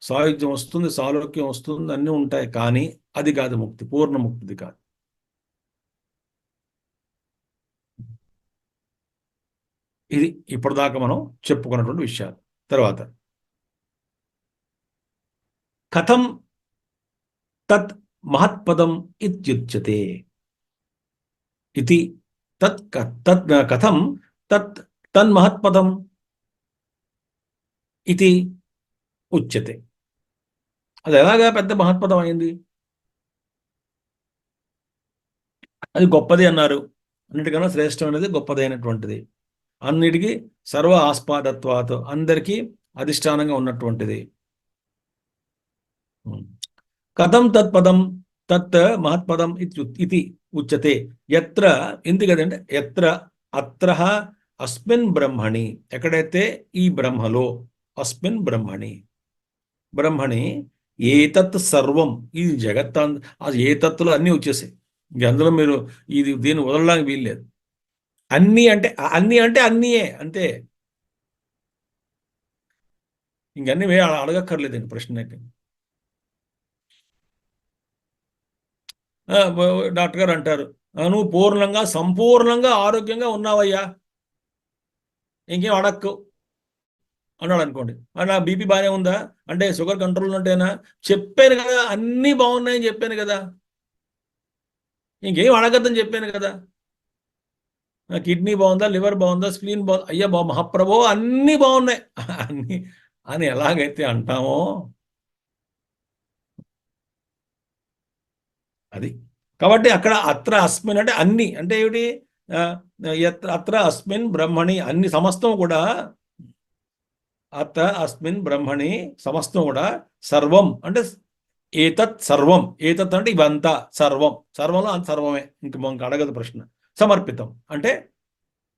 A: సాయుధ్యం వస్తుంది, సాలోక్యం వస్తుంది, అన్నీ ఉంటాయి. కానీ అది కాదు ముక్తి, పూర్ణ ముక్తిది కాదు. ఇది ఇప్పటిదాకా మనం చెప్పుకున్నటువంటి విషయాలు. తర్వాత కథం తత్ మహత్పదం ఇత్యుచ్యతే. ఇది కథం తత్ తన్మహత్పదం ఇది ఉచ్యతే. అది ఎలాగా పెద్ద మహత్పదం అయింది? అది గొప్పది అన్నారు. అన్నిటికన్నా శ్రేష్టమైనది, గొప్పదైనటువంటిది, అన్నిటికీ సర్వ ఆస్పాదత్వాత్, అందరికీ అధిష్టానంగా ఉన్నటువంటిది. కథం తత్పదం తత్ మహత్పదం ఇది ఉచ్యతే. ఎత్ర, ఎందుకదంటే ఎత్ర అత్ర అస్మిన్ బ్రహ్మణి, ఎక్కడైతే ఈ బ్రహ్మలో, అస్మిన్ బ్రహ్మణి, బ్రహ్మణి ఏతత్ సర్వం, ఈ జగత్ ఆ ఏతత్తులు అన్నీ వచ్చేసాయి. ఇంక అందులో మీరు దీన్ని వదలడానికి వీల్లేదు. అన్నీ అంటే అన్నీ అంటే అన్నీయే అంతే. ఇంకన్నీ అడగక్కర్లేదు ఇంక ప్రశ్న అయితే. డాక్టర్ గారు అంటారు, నువ్వు పూర్ణంగా సంపూర్ణంగా ఆరోగ్యంగా ఉన్నావయ్యా, ఇంకేం అడక్కు అన్నాడు అనుకోండి. నా బీపీ బాగానే ఉందా అంటే, షుగర్ కంట్రోల్ ఉంటేనా, చెప్పాను కదా అన్నీ బాగున్నాయని చెప్పాను కదా, ఇంకేం అడగద్దని చెప్పాను కదా. కిడ్నీ బాగుందా, లివర్ బాగుందా, స్ప్లీన్ బాగుందా, అయ్యా మహాప్రభో అన్నీ బాగున్నాయి అన్నీ అని ఎలాగైతే అంటామో అది. కాబట్టి అక్కడ అత్ర అస్మిన్ అంటే అన్ని అంటే ఏమిటి? అత్ర అస్మిన్ బ్రహ్మణి, అన్ని సమస్తం కూడా, అత్ర అస్మిన్ బ్రహ్మణి సమస్తం కూడా, సర్వం అంటే ఏతత్ సర్వం, ఏతత్ అంటే ఇవంతా సర్వం, సర్వంలో అంత సర్వమే, ఇంక మనకు అడగదు ప్రశ్న. సమర్పితం అంటే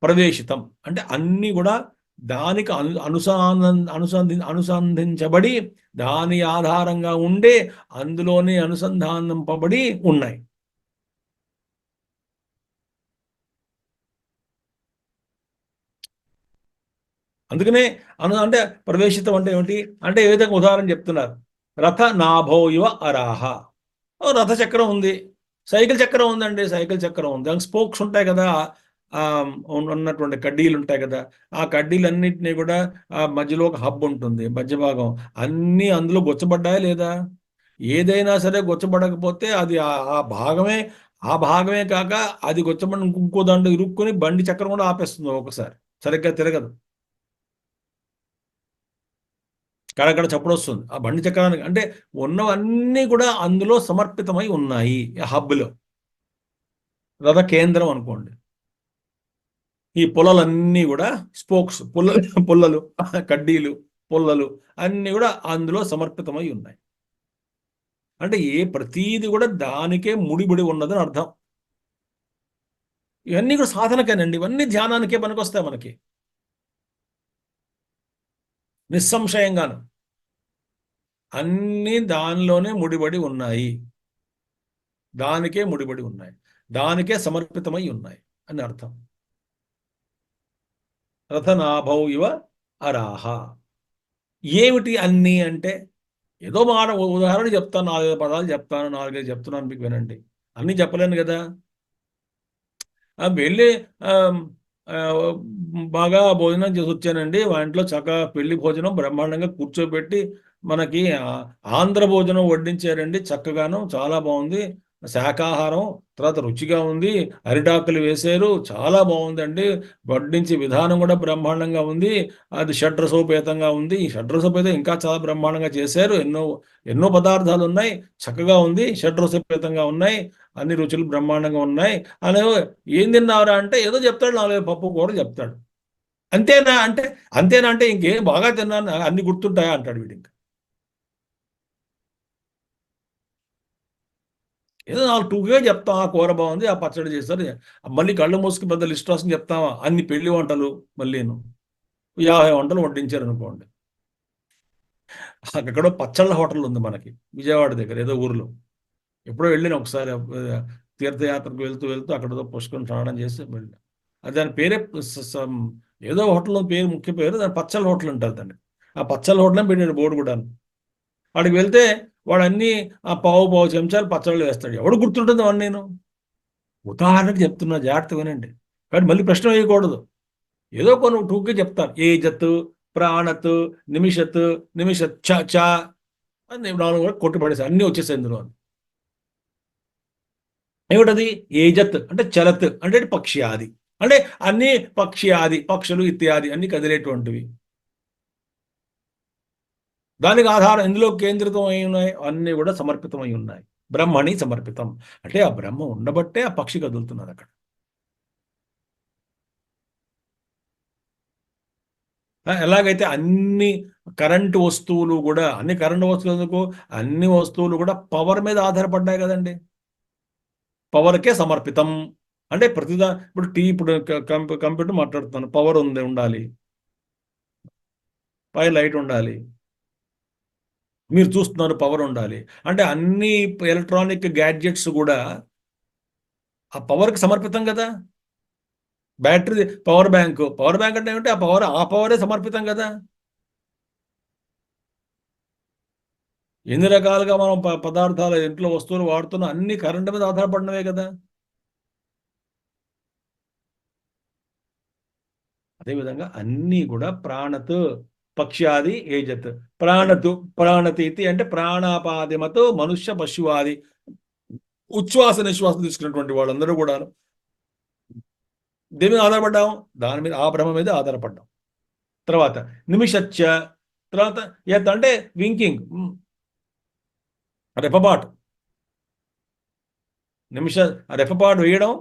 A: ప్రవేశితం అంటే అన్ని కూడా దానికి అనుసంధించబడి, దాని ఆధారంగా ఉండే, అందులోనే అనుసంధానింపబడి ఉన్నాయి. అందుకనే అంటే ప్రవేశితం అంటే ఏమిటి అంటే, ఏ విధంగా ఉదాహరణ చెప్తున్నారు. రథ నాభో ఇవ అరాహ. రథ చక్రం ఉంది, సైకిల్ చక్రం ఉందండి, సైకిల్ చక్రం ఉంది, దానికి స్పోక్స్ ఉంటాయి కదా, ఆ ఉన్నటువంటి కడ్డీలు ఉంటాయి కదా, ఆ కడ్డీలన్నింటినీ కూడా ఆ మధ్యలో ఒక హబ్ ఉంటుంది, మధ్య భాగం, అన్నీ అందులో గొచ్చబడ్డాయా లేదా? ఏదైనా సరే గొచ్చబడకపోతే అది ఆ భాగమే, ఆ భాగమే కాక అది గొచ్చబడి ఇంకో దాంట్లో ఇరుక్కుని బండి చక్రం కూడా ఆపేస్తుంది ఒకసారి, సరిగ్గా తిరగదు, కడకడ చప్పుడు వస్తుంది ఆ బండి చక్రానికి. అంటే ఉన్నవన్నీ కూడా అందులో సమర్పితమై ఉన్నాయి హబ్లో, రథ కేంద్రం అనుకోండి. ఈ పుల్లలన్నీ కూడా స్పోక్స్, పుల్లలు కడ్డీలు, పుల్లలు అన్నీ కూడా అందులో సమర్పితమై ఉన్నాయి. అంటే ప్రతీది కూడా దానికే ముడిబడి ఉన్నదని అర్థం. ఇవన్నీ కూడా సాధనకేనండి, ఇవన్నీ ధ్యానానికే పనికొస్తాయి మనకి, నిస్సంశయంగాను. అన్నీ దానిలోనే ముడిపడి ఉన్నాయి, దానికే ముడిపడి ఉన్నాయి, దానికే సమర్పితమై ఉన్నాయి అని అర్థం. రథనాభౌ ఇవ అరాహ. ఏమిటి అన్నీ అంటే, ఏదో మాట ఉదాహరణ చెప్తాను, 4-5 పదాలు చెప్తాను, 4-5 చెప్తున్నాను మీకు వినండి. అన్నీ చెప్పలేను కదా. వెళ్ళి ఆ, ఆ, బాగా భోజనం చేసి వచ్చానండి, మా ఇంట్లో చక్కగా పెళ్లి భోజనం బ్రహ్మాండంగా కూర్చోబెట్టి మనకి ఆంధ్ర భోజనం వడ్డించారండి, చక్కగాను చాలా బాగుంది, శాకాహారం, తర్వాత రుచిగా ఉంది, అరిటాకులు వేశారు, చాలా బాగుందండి, వడ్డించే విధానం కూడా బ్రహ్మాండంగా ఉంది, అది షడ్రసోపేతంగా ఉంది, ఈ షడ్రసోపేతం ఇంకా చాలా బ్రహ్మాండంగా చేశారు, ఎన్నో ఎన్నో పదార్థాలు ఉన్నాయి, చక్కగా ఉంది, షడ్రసోపేతంగా ఉన్నాయి, అన్ని రుచులు బ్రహ్మాండంగా ఉన్నాయి అని. ఏం తిన్నావురా అంటే ఏదో చెప్తాడు, 4 పప్పు కూర చెప్తాడు. అంతేనా అంటే, అంతేనా అంటే ఇంకేం బాగా తిన్నాను అన్ని గుర్తుంటాయా అంటాడు వీడు ఇంకా. ఏదో 4 టూకే చెప్తాం, ఆ కూర బాగుంది, ఆ పచ్చడి చేస్తారు. మళ్ళీ కళ్ళు మూసుకు పెద్ద లిస్ట్ రాసుకుని చెప్తావా? అన్ని పెళ్లి వంటలు మళ్ళీను 50 వంటలు వడ్డించారు అనుకోండి. అక్కడో పచ్చళ్ళ హోటల్ ఉంది మనకి విజయవాడ దగ్గర ఏదో ఊర్లో. ఎప్పుడో వెళ్ళిన ఒకసారి తీర్థయాత్రకు వెళ్తూ వెళ్తూ అక్కడ పుష్కరం స్నానం చేసి వెళ్ళిన. అది దాని పేరే ఏదో హోటల్ పేరు, ముఖ్య పేరు దాని పచ్చళ్ళ హోటల్ ఉంటుంది దాన్ని. ఆ పచ్చళ్ళ హోటల్ అని పెట్టాడు బోర్డు కూడా. వాడికి వెళ్తే వాడు అన్ని ఆ పావు పావు చెంచాలు పచ్చళ్ళు వేస్తాడు. ఎవడు గుర్తుంటుంది వాడు? నేను ఉదాహరణకు చెప్తున్నా, జాగ్రత్త వినండి. కానీ మళ్ళీ ప్రశ్న వేయకూడదు. ఏదో కొన్ని టూకే చెప్తారు. ఏజత్, ప్రాణత్, నిమిషత్, నిమిషత్ చ చ అని 4 కూడా కొట్టి పడేసి అన్నీ వచ్చేసాయి ఇందులో. ఏమిటది? ఏజత్ అంటే చలత్ అంటే పక్షి ఆది, అంటే అన్ని పక్షి ఆది, పక్షులు ఇత్యాది అన్ని కదిలేటువంటివి. దానికి ఆధారం ఎందులో కేంద్రితం అయి ఉన్నాయి? అన్నీ కూడా సమర్పితమై ఉన్నాయి. బ్రహ్మణి సమర్పితం. అంటే ఆ బ్రహ్మ ఉండబట్టే ఆ పక్షి కదులుతున్నది అక్కడ. ఎలాగైతే అన్ని కరెంటు వస్తువులు కూడా, అన్ని కరెంటు వస్తువులు ఎందుకు? అన్ని వస్తువులు కూడా పవర్ మీద ఆధారపడ్డాయి కదండి. పవర్కే సమర్పితం. అంటే ప్రతిదా ఇప్పుడు ఇప్పుడు కంప్యూటర్ మాట్లాడుతున్నాను, పవర్ ఉంది, ఉండాలి. పై లైట్ ఉండాలి. మీరు చూస్తున్నారు, పవర్ ఉండాలి. అంటే అన్ని ఎలక్ట్రానిక్ గ్యాడ్జెట్స్ కూడా ఆ పవర్కి సమర్పితం కదా. బ్యాటరీ, పవర్ బ్యాంక్ అంటే ఏమిటి? ఆ పవరే సమర్పితం కదా. ఎన్ని రకాలుగా మనం పదార్థాలు, ఇంట్లో వస్తువులు వాడుతున్నా అన్ని కరెంటు మీద ఆధారపడినవే కదా. అదేవిధంగా అన్నీ కూడా ప్రాణత్, పక్ష్యాది ఏజత్. ప్రాణతు, ప్రాణతీతి అంటే ప్రాణాపాదిమతో మనుష్య పశువాది, ఉచ్ఛ్వాస నిశ్వాస తీసుకున్నటువంటి వాళ్ళందరూ కూడా దేని మీద ఆధారపడ్డాం? దాని మీద, ఆ బ్రహ్మ మీద ఆధారపడ్డాం. తర్వాత నిమిషచ్చ, తర్వాత ఎత్ అంటే వింకింగ్, రెపపాటు. నిమిష రెపపాటు వేయడం,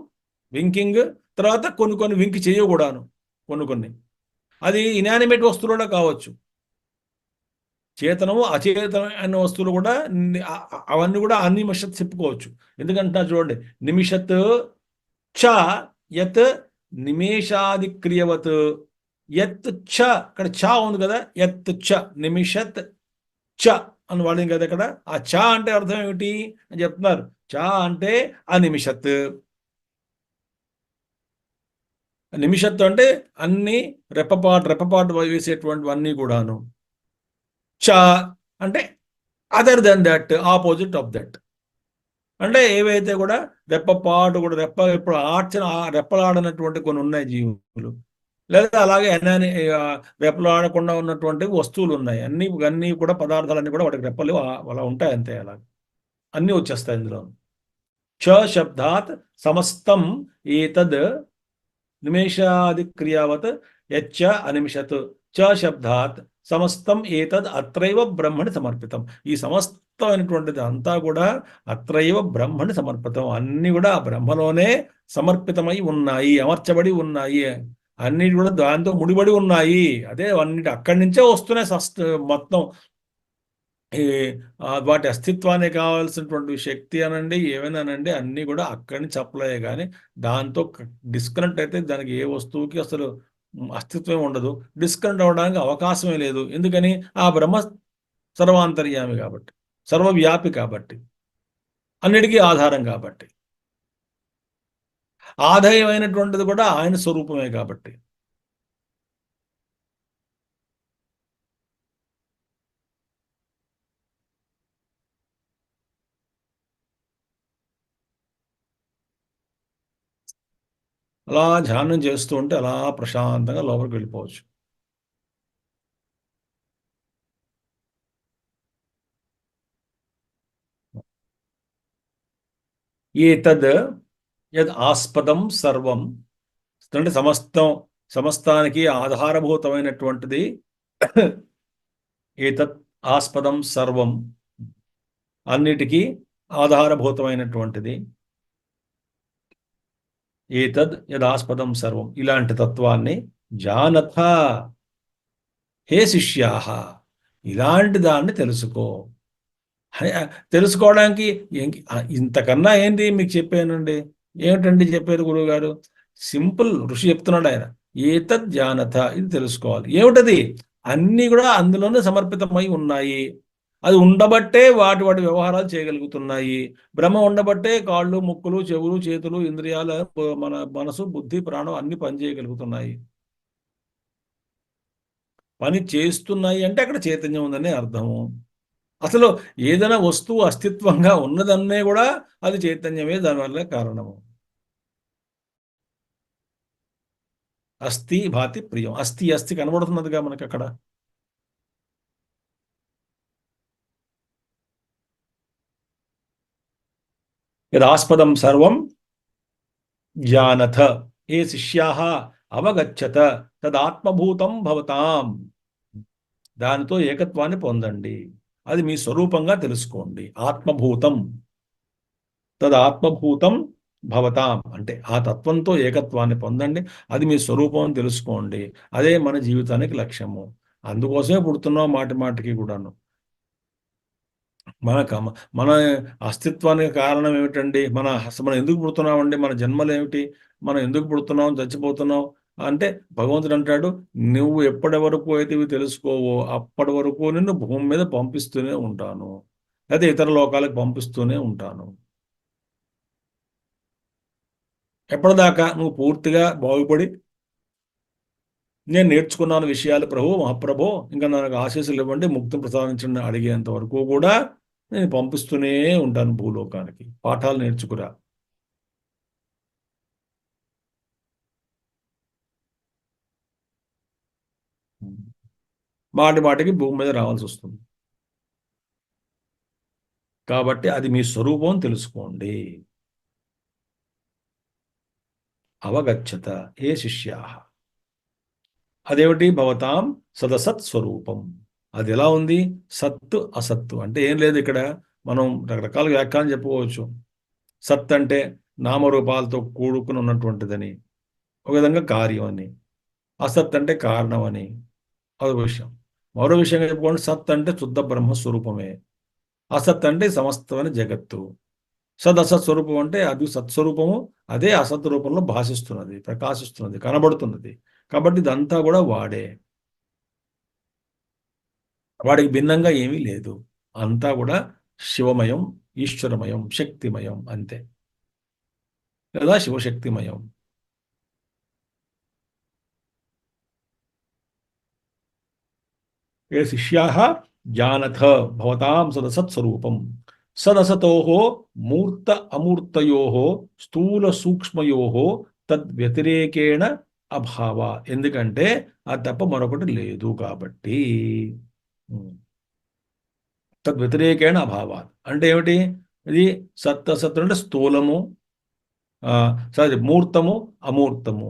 A: వింకింగ్. తర్వాత కొన్ని కొన్ని వింక్ చేయకూడాను, కొన్ని కొన్ని. అది ఇనానిమేట్ వస్తువులు కూడా కావచ్చు. చేతనము అచేతనమైన వస్తువులు కూడా అవన్నీ కూడా అనిమిషత్ చెప్పుకోవచ్చు. ఎందుకంటే చూడండి, నిమిషత్ చ యత్ నిమేషాదిక్రియవత్, యత్ చ, ఇక్కడ చ ఉంది కదా, యత్ చ నిమిషత్ చ అని వాడింది కదా ఇక్కడ. ఆ చ అంటే అర్థం ఏమిటి అని చెప్తున్నారు. చ అంటే అనిమిషత్. నిమిషత్ అంటే అన్ని రెప్పపాటు రెప్పపాటు వేసేటువంటివన్నీ కూడాను. చ అంటే other than that, opposite of that. అంటే ఏవైతే కూడా రెప్పపాటు కూడా, రెప్ప ఇప్పుడు రెప్పలాడనటువంటి కొన్ని ఉన్నాయి జీవులు, లేదా అలాగే రెప్పలాడకుండా ఉన్నటువంటి వస్తువులు ఉన్నాయి. అన్ని అన్ని కూడా పదార్థాలన్నీ కూడా వాటికి రెప్పలు అలా ఉంటాయి అంతే. అలా అన్నీ వచ్చేస్తాయి ఇందులో. చ శబ్దాత్ సమస్తం ఏతద్ నిమేషాది క్రియావత్ యచ్చ అనిమిషత్. చ శబ్దాత్ సమస్తం ఏతద్ అత్రైవ బ్రహ్మణి సమర్పితం. ఈ సమస్తమైనటువంటిది అంతా కూడా అత్రైవ బ్రహ్మణి సమర్పితం. అన్ని కూడా ఆ బ్రహ్మలోనే సమర్పితమై ఉన్నాయి, అమర్చబడి ఉన్నాయి. అన్ని కూడా దాంతో ముడిపడి ఉన్నాయి. అదే అన్నిటి అక్కడి నుంచే వస్తున్నాయి మొత్తం. ఈ వాటి అస్తిత్వానికి కావాల్సినటువంటి శక్తి అనండి, ఏమైనానండి, అన్నీ కూడా అక్కడి నుంచి సప్లై. కానీ దాంతో డిస్కనెక్ట్ అయితే దానికి ఏ వస్తువుకి అసలు అస్తిత్వం ఉండదు. డిస్కనెక్ట్ అవ్వడానికి అవకాశమే లేదు. ఎందుకని? ఆ బ్రహ్మ సర్వాంతర్యామి కాబట్టి, సర్వవ్యాపి కాబట్టి, అన్నిటికీ ఆధారం కాబట్టి, ఆదాయమైనటువంటిది కూడా ఆయన స్వరూపమే కాబట్టి. అలా ధ్యానం చేస్తూ ఉంటే అలా ప్రశాంతంగా లోపలికి వెళ్ళిపోవచ్చు. ఏతద్ యద్ ఆస్పదం సర్వం, అంటే సమస్తానికి ఆధారభూతమైనటువంటిది. ఏతత్ ఆస్పదం సర్వం, అన్నిటికీ ఆధారభూతమైనటువంటిది. ఏతద్ యదాస్పదం సర్వం, ఇలాంటి తత్వాన్ని జానథ, హే శిష్యాహ, ఇలాంటి దాన్ని తెలుసుకో. తెలుసుకోవడానికి ఇంతకన్నా ఏంటి మీకు చెప్పానండి. ఏమిటండి చెప్పేది గురువుగారు? సింపుల్, ఋషి చెప్తున్నాడు ఆయన. ఏతద్ జానత, ఇది తెలుసుకోవాలి. ఏమిటది? అన్నీ కూడా అందులోనే సమర్పితమై ఉన్నాయి. అది ఉండబట్టే వాటి వాటి వ్యవహారాలు చేయగలుగుతున్నాయి. బ్రహ్మ ఉండబట్టే కాళ్ళు, ముక్కులు, చెవులు, చేతులు, ఇంద్రియాలు, మన మనసు, బుద్ధి, ప్రాణం అన్ని పనిచేయగలుగుతున్నాయి. పని చేస్తున్నాయి అంటే అక్కడ చైతన్యం ఉందనే అర్థము. అసలు ఏదైనా వస్తువు అస్తిత్వంగా ఉన్నదన్నే కూడా అది చైతన్యమే దానివల్ల కారణము. అస్థి భాతి ప్రియం. అస్థి అస్థి కనబడుతున్నదిగా మనకి అక్కడ. యదాస్పదం సర్వం జానథ ఏ శిష్యాః అవగచ్చత తదాత్మభూతం భవతాం. దానితో ఏకత్వాన్ని పొందండి. అది మీ స్వరూపంగా తెలుసుకోండి. ఆత్మభూతం తదాత్మభూతం భవతాం అంటే ఆ తత్వంతో ఏకత్వాన్ని పొందండి. అది మీ స్వరూపం అని తెలుసుకోండి. అదే మన జీవితానికి లక్ష్యము. అందుకోసమే పుడుతున్నాం మాటి మాటికి కూడాను. మన మన అస్తిత్వానికి కారణం ఏమిటండి? మనం ఎందుకు పుడుతున్నామండి? మన జన్మలు ఏమిటి? మనం ఎందుకు పుడుతున్నాం, చచ్చిపోతున్నాం? అంటే భగవంతుడు అంటాడు, నువ్వు ఎప్పటి వరకు అయితే ఇవి తెలుసుకోవో అప్పటి వరకు నిన్ను భూమి మీద పంపిస్తూనే ఉంటాను. లేదా ఇతర లోకాలకు పంపిస్తూనే ఉంటాను. ఎప్పటిదాకా? నువ్వు పూర్తిగా బాగుపడి నేను నేర్చుకున్నాను విషయాలు ప్రభు, మహాప్రభో, ఇంకా నాకు ఆశీస్సులు ఇవ్వండి, ముక్తిని ప్రసాదించండి అడిగేంత వరకు కూడా నేను పంపిస్తూనే ఉంటాను భూలోకానికి. పాఠాలు నేర్చుకురా. మాటి మాటికి భూమి మీద రావాల్సి వస్తుంది. కాబట్టి అది మీ స్వరూపం తెలుసుకోండి. అవగచ్చత ఏ శిష్యా. అదేమిటి? భవతాం సదసత్ స్వరూపం. అది ఎలా ఉంది? సత్తు అసత్తు అంటే ఏం లేదు. ఇక్కడ మనం రకరకాల వ్యాఖ్యానం చెప్పుకోవచ్చు. సత్ అంటే నామరూపాలతో కూడుకుని ఉన్నటువంటిదని, ఒక విధంగా కార్యం అని. అసత్ అంటే కారణం అని, అదొక విషయం. మరో విషయంగా చెప్పుకోండి, సత్ అంటే శుద్ధ బ్రహ్మస్వరూపమే. అసత్ అంటే సమస్తమైన జగత్తు. సదసత్ స్వరూపం అంటే అది సత్స్వరూపము, అదే అసత్ రూపంలో భాషిస్తున్నది, ప్రకాశిస్తున్నది, కనబడుతున్నది. కాబట్టి ఇదంతా కూడా వాడే. వాడికి భిన్నంగా ఏమీ లేదు. అంతా కూడా శివమయం, ఈశ్వరమయం, శక్తిమయం అంతే. లేదా శివశక్తిమయం. ఏ శిష్యాః జానథ భవతాం సదసత్స్వరూపం. సదసతోః మూర్త అమూర్తయోః స్థూల సూక్ష్మయోః తద్వ్యతిరేకేణ అభావ. ఎందుకంటే అది తప్ప మరొకటి లేదు కాబట్టి. తద్వ్యతిరేకేణ అభావాత్ అంటే ఏమిటి? ఇది సత్ అసత్ అంటే స్థూలము, సారీ మూర్తము, అమూర్తము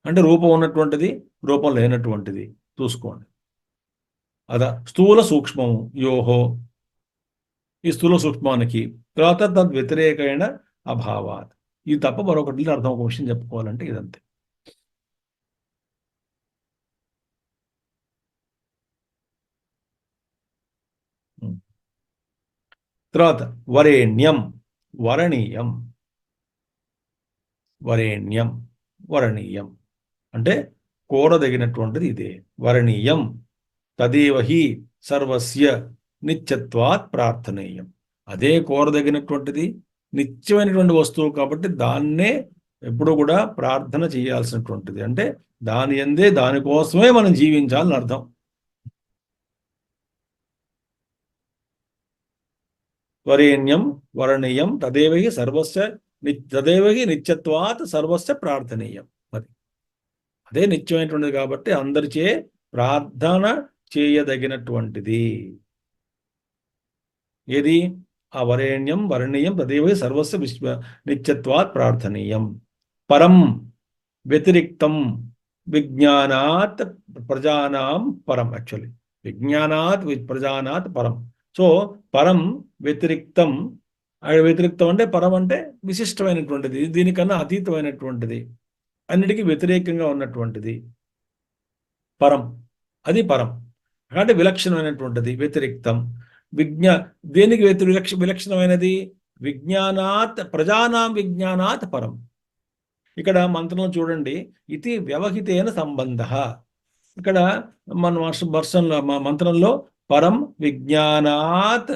A: అంటే రూపం ఉన్నటువంటిది, రూపం లేనటువంటిది. చూసుకోండి. అదా స్థూల సూక్ష్మము యోహో, ఈ స్థూల సూక్ష్మానికి. తర్వాత తద్వ్యతిరేకమైన అభావాత్. ఇది తప్ప మరొకటి అర్థం. ఒక విషయం చెప్పుకోవాలంటే ఇదంతే. తర్వాత వరేణ్యం, వరణీయం. వరేణ్యం, వరణీయం అంటే కోరదగినటువంటిది ఇదే. వరణీయం తదేవ హి సర్వస్య నిత్యత్వాత్ ప్రార్థనీయం. అదే కోరదగినటువంటిది, నిత్యమైనటువంటి వస్తువు కాబట్టి దాన్నే ఎప్పుడు కూడా ప్రార్థన చేయాల్సినటువంటిది. అంటే దాని యందే, దానికోసమే మనం జీవించాలని అర్థం. వరేణ్యం వరణీయం తదేవహి సర్వస్య తదేవహి నిత్యత్వాత్ సర్వస్య ప్రార్థనీయం. మరి అదే నిత్యమైనటువంటిది కాబట్టి అందరిచే ప్రార్థన చేయదగినటువంటిది. ఏది? ఆ వరేణ్యం వరణీయం తదేవహి సర్వస్య నిత్యత్వాత్ ప్రార్థనీయం. పరం వ్యతిరిక్తం విజ్ఞానాత్ ప్రజానాం పరం. యాక్చువల్లీ విజ్ఞానాత్ ప్రజానాత్ పరం. సో పరం వ్యతిరిక్తం. వ్యతిరిక్తం అంటే పరం అంటే విశిష్టమైనటువంటిది, దీనికన్నా అతీతమైనటువంటిది, అన్నిటికీ వ్యతిరేకంగా ఉన్నటువంటిది పరం. అది పరం అంటే విలక్షణమైనటువంటిది, వ్యతిరిక్తం. విజ్ఞా దేనికి విలక్షణమైనది? విజ్ఞానాత్ ప్రజానాం విజ్ఞానాత్ పరం. ఇక్కడ మంత్రంలో చూడండి, ఇది వ్యవహితేన సంబంధ. ఇక్కడ మన వర్షంలో మంత్రంలో పరం విజ్ఞానాత్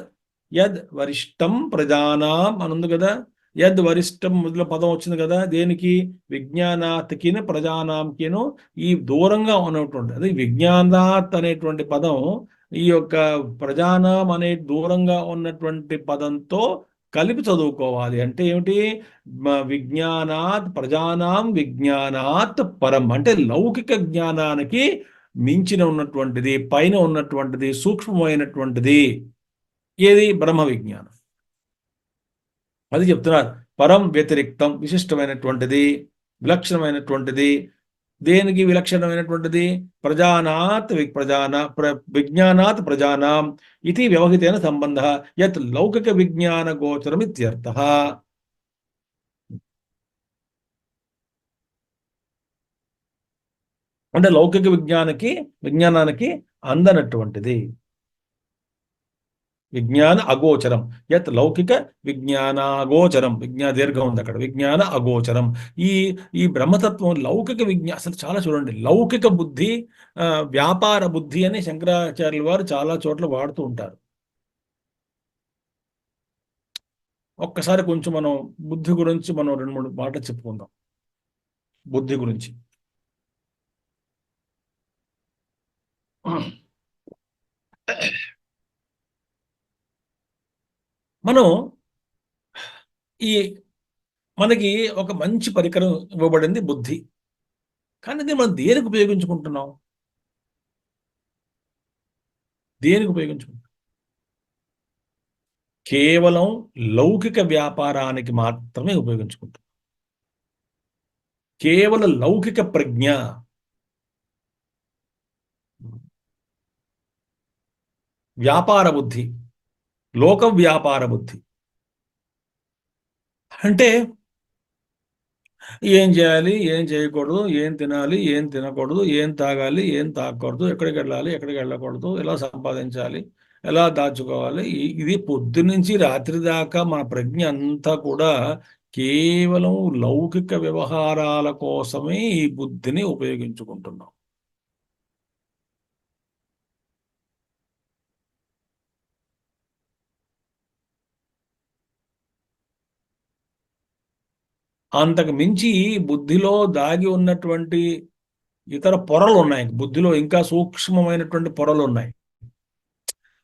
A: యద్ వరిష్టం ప్రజానాం అని ఉంది కదా. యద్ వరిష్టం మొదలు పదం వచ్చింది కదా. దేనికి? విజ్ఞానాత్కిను ప్రజానాంకిను ఈ దూరంగా ఉన్నటువంటి అది విజ్ఞానాత్ అనేటువంటి పదం ఈ యొక్క ప్రజానాం అనే దూరంగా ఉన్నటువంటి పదంతో కలిపి చదువుకోవాలి. అంటే ఏమిటి? విజ్ఞానాత్ ప్రజానాం విజ్ఞానాత్ పరం అంటే లౌకిక జ్ఞానానికి మించిన ఉన్నటువంటిది, పైన ఉన్నటువంటిది, సూక్ష్మమైనటువంటిది ఏది? బ్రహ్మ విజ్ఞానం. అది చెప్తున్నారు. పరం వ్యతిరిక్తం విశిష్టమైనటువంటిది, విలక్షణమైనటువంటిది. దేనికి విలక్షణమైనటువంటిది? ప్రజానాత్ విజ్ఞానాత్ ప్రజానాం ఇది వ్యవహితేన సంబంధ యత్ లౌకిక విజ్ఞాన గోచరం ఇత్యర్థః. అంటే లౌకిక విజ్ఞానానికి అందనటువంటిది. విజ్ఞాన అగోచరం యత్ లౌకిక విజ్ఞానాగోచరం. దీర్ఘం ఉంది అక్కడ. విజ్ఞాన అగోచరం. ఈ ఈ బ్రహ్మతత్వం లౌకిక అసలు చాలా చూడండి, లౌకిక బుద్ధి, వ్యాపార బుద్ధి అని శంకరాచార్యుల వారు చాలా చోట్ల వాడుతూ ఉంటారు. ఒక్కసారి కొంచెం మనం బుద్ధి గురించి మనం 2-3 మాటలు చెప్పుకుందాం. బుద్ధి గురించి మనం ఈ మనకి ఒక మంచి పరికరం ఇవ్వబడింది బుద్ధి. కానీ దీన్ని మనం దేనికి ఉపయోగించుకుంటున్నాం? కేవలం లౌకిక వ్యాపారానికి మాత్రమే ఉపయోగించుకుంటాం. కేవలం లౌకిక ప్రజ్ఞ, వ్యాపార బుద్ధి, లోక వ్యాపార బుద్ధి. అంటే ఏం చేయాలి, ఏం చేయకూడదు, ఏం తినాలి, ఏం తినకూడదు, ఏం తాగాలి, ఏం తాగకూడదు, ఎక్కడికి వెళ్ళాలి, ఎక్కడికి వెళ్ళకూడదు, ఎలా సంపాదించాలి, ఎలా దాచుకోవాలి, ఇది పొద్దునుంచి రాత్రి దాకా మన ప్రజ్ఞ అంతా కూడా కేవలం లౌకిక వ్యవహారాల కోసమే ఈ బుద్ధిని ఉపయోగించుకుంటున్నాం. అంతకు మించి బుద్ధిలో దాగి ఉన్నటువంటి ఇతర పొరలు ఉన్నాయి. బుద్ధిలో ఇంకా సూక్ష్మమైనటువంటి పొరలు ఉన్నాయి.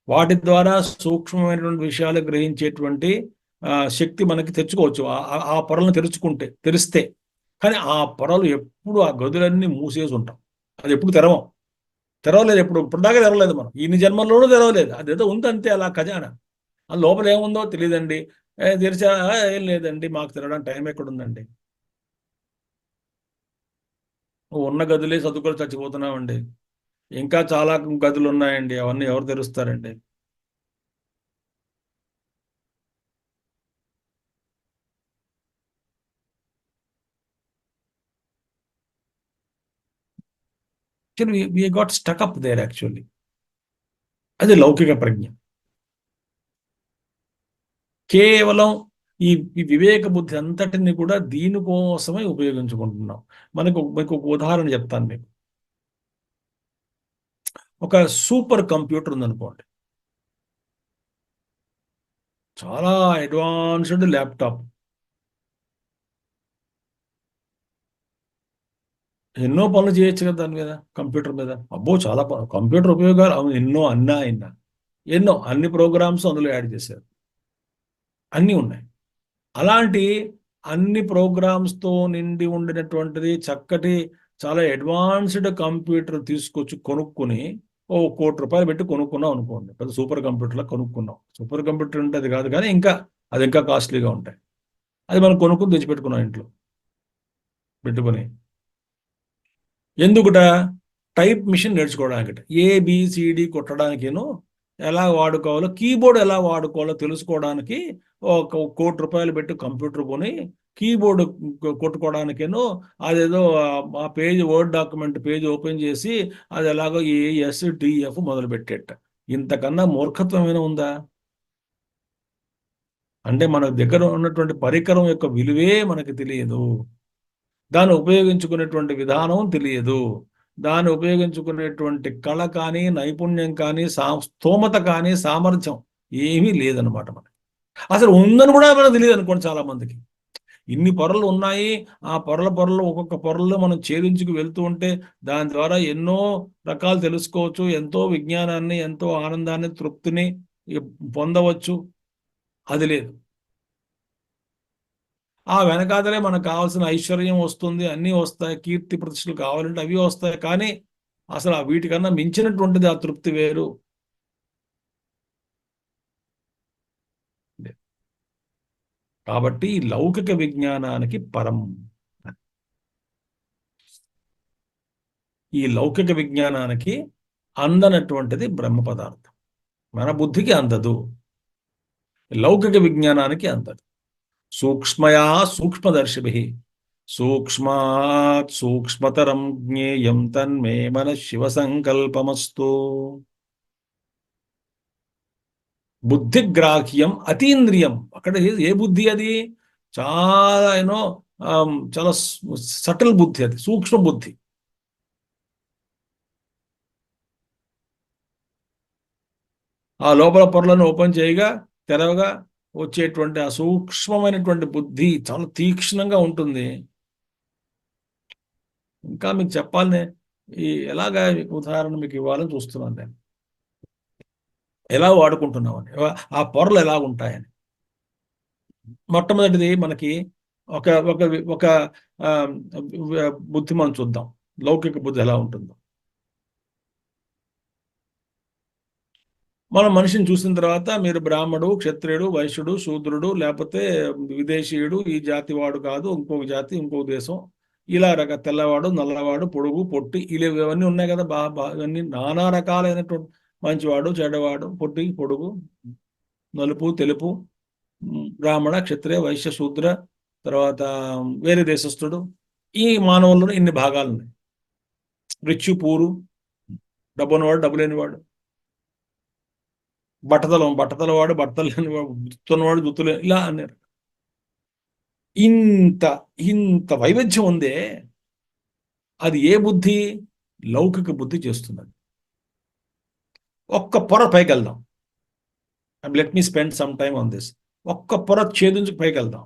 A: వాటి ద్వారా సూక్ష్మమైనటువంటి విషయాలు గ్రహించేటువంటి శక్తి మనకి తెచ్చుకోవచ్చు. ఆ పొరలను తెరిస్తే. కానీ ఆ పొరలు ఎప్పుడు ఆ గదులన్నీ మూసేసి ఉంటాం. అది ఎప్పుడు తెరవలేదు. ఇప్పుడు దాకా తెరవలేదు. మనం ఇన్ని జన్మల్లోనూ తెరవలేదు. అదేదో ఉంది అంతే, అలా ఖజానా. ఆ లోపల ఏముందో తెలియదండి. తెరిచా ఏం లేదండి, మాకు తినడానికి టైం ఎక్కడుందండి, ఉన్న గదులే చదువుకొని చచ్చిపోతున్నామండి, ఇంకా చాలా గదులు ఉన్నాయండి, అవన్నీ ఎవరు తెరుస్తారండి? We got stuck up there actually. అది లౌకిక ప్రజ్ఞ. కేవలం ఈ వివేక బుద్ధి అంతటిని కూడా దీనికోసమే ఉపయోగించుకుంటున్నాం. మీకు ఒక ఉదాహరణ చెప్తాను. మీకు ఒక సూపర్ కంప్యూటర్ ఉందనుకోండి, చాలా అడ్వాన్స్డ్ ల్యాప్టాప్, ఎన్నో పనులు చేయొచ్చు కదా దాని మీద, కంప్యూటర్ మీద. అబ్బో చాలా కంప్యూటర్ ఉపయోగాలు ఎన్నో ఎన్నో అన్ని ప్రోగ్రామ్స్ అందులో యాడ్ చేశారు, అన్నీ ఉన్నాయి. అలాంటి అన్ని ప్రోగ్రామ్స్తో నిండి ఉండినటువంటిది చక్కటి చాలా అడ్వాన్స్డ్ కంప్యూటర్ తీసుకొచ్చి కొనుక్కుని ₹1,00,00,000 పెట్టి కొనుక్కున్నాం అనుకోండి. పెద్ద సూపర్ కంప్యూటర్లో కొనుక్కున్నాం. సూపర్ కంప్యూటర్ అంటే అది కాదు, కానీ అది ఇంకా కాస్ట్లీగా ఉంటాయి. అది మనం కొనుక్కుని తెచ్చిపెట్టుకున్నాం ఇంట్లో పెట్టుకుని. ఎందుకుట? టైప్ మిషన్ నేర్చుకోవడానికట. ABCD కొట్టడానికేనో ఎలా వాడుకోవాలో, కీబోర్డ్ ఎలా వాడుకోవాలో తెలుసుకోవడానికి ₹1,00,00,000 పెట్టి కంప్యూటర్ కొని కీబోర్డ్ కొట్టుకోవడానికేనో అదేదో ఆ page, word document page open చేసి అది ఎలాగో ASDF మొదలు పెట్టేట. ఇంతకన్నా మూర్ఖత్వం ఏమైనా ఉందా? అంటే మన దగ్గర ఉన్నటువంటి పరికరం యొక్క విలువే మనకి తెలియదు. దాన్ని ఉపయోగించుకునేటువంటి విధానం తెలియదు. దాన్ని ఉపయోగించుకునేటువంటి కళ కానీ, నైపుణ్యం కానీ, స్తోమత కానీ, సామర్థ్యం ఏమీ లేదనమాట మనకి. అసలు ఉందని కూడా మనకు తెలియదు అనుకోండి చాలా మందికి. ఇన్ని పొరలు ఉన్నాయి. ఆ పొరలు ఒక్కొక్క పొరల్లో మనం ఛేదించుకు వెళ్తూ ఉంటే దాని ద్వారా ఎన్నో రకాలు తెలుసుకోవచ్చు. ఎంతో విజ్ఞానాన్ని, ఎంతో ఆనందాన్ని, తృప్తిని పొందవచ్చు. అది లేదు. ఆ వెనకాతలే మనకు కావాల్సిన ఐశ్వర్యం వస్తుంది, అన్నీ వస్తాయి, కీర్తి ప్రతిష్టలు కావాలంటే అవి వస్తాయి. కానీ అసలు వీటికన్నా మించినటువంటిది ఆ తృప్తి వేరు. కాబట్టి లౌకిక విజ్ఞానానికి పరం. ఈ లౌకిక విజ్ఞానానికి అందనటువంటిది బ్రహ్మ పదార్థం. మన బుద్ధికి అందదు, లౌకిక విజ్ఞానానికి అందదు. సూక్ష్మయా సూక్ష్మదర్శిభి సూక్ష్మాత్ సూక్ష్మతరం జ్ఞేయం తన్మే మన శివ సంకల్పమస్తు. బుద్ధిగ్రాహ్యం అతీంద్రియం. అక్కడ ఏ బుద్ధి అది? చాలా చాలా సటిల్ బుద్ధి, అది సూక్ష్మ బుద్ధి. ఆ లోపల పొరలను ఓపెన్ చేయగా, తెరవగా వచ్చేటువంటి ఆ సూక్ష్మమైనటువంటి బుద్ధి చాలా తీక్ష్ణంగా ఉంటుంది. ఇంకా మీకు చెప్పాలనే ఎలాగా ఉదాహరణ మీకు ఇవ్వాలని చూస్తున్నాను నేను. ఎలా వాడుకుంటున్నామని, ఆ పొరలు ఎలా ఉంటాయని. మొట్టమొదటిది మనకి ఒక ఒక ఒక బుద్ధి మనం చూద్దాం, లౌకిక బుద్ధి ఎలా ఉంటుందో. మనం మనిషిని చూసిన తర్వాత మీరు బ్రాహ్మడు, క్షత్రియుడు, వైశ్యుడు, శూద్రుడు, లేకపోతే విదేశీయుడు, ఈ జాతి వాడు కాదు, ఇంకొక జాతి, ఇంకొక దేశం, ఇలా తెల్లవాడు, నల్లవాడు, పొడుగు, పొట్టి, ఇలా ఇవన్నీ ఉన్నాయి కదా. ఇవన్నీ నానా రకాలైనటువంటి మంచివాడు, చెడ్డవాడు, పొట్టి, పొడుగు, నలుపు, తెలుపు, బ్రాహ్మణ, క్షత్రియ, వైశ్య, శూద్ర, తర్వాత వేరే దేశస్థుడు. ఈ మానవుల్లో ఇన్ని భాగాలు ఉన్నాయి. రిచ్, పూరు, డబ్బు ఉన్నవాడు, డబ్బు లేనివాడు, బట్టతల వాడు, బట్టలు లేనివాడు, దుత్తున్నవాడు, దుత్తులే, ఇలా అన్నారు. ఇంత ఇంత వైవిధ్యం ఉందే. అది ఏ బుద్ధి? లౌకిక బుద్ధి చేస్తున్నది. ఒక్క పొర పైకి వెళ్దాం. Let me spend some time on this. ఒక్క పొర ఛేదించుకు పైకి వెళ్దాం.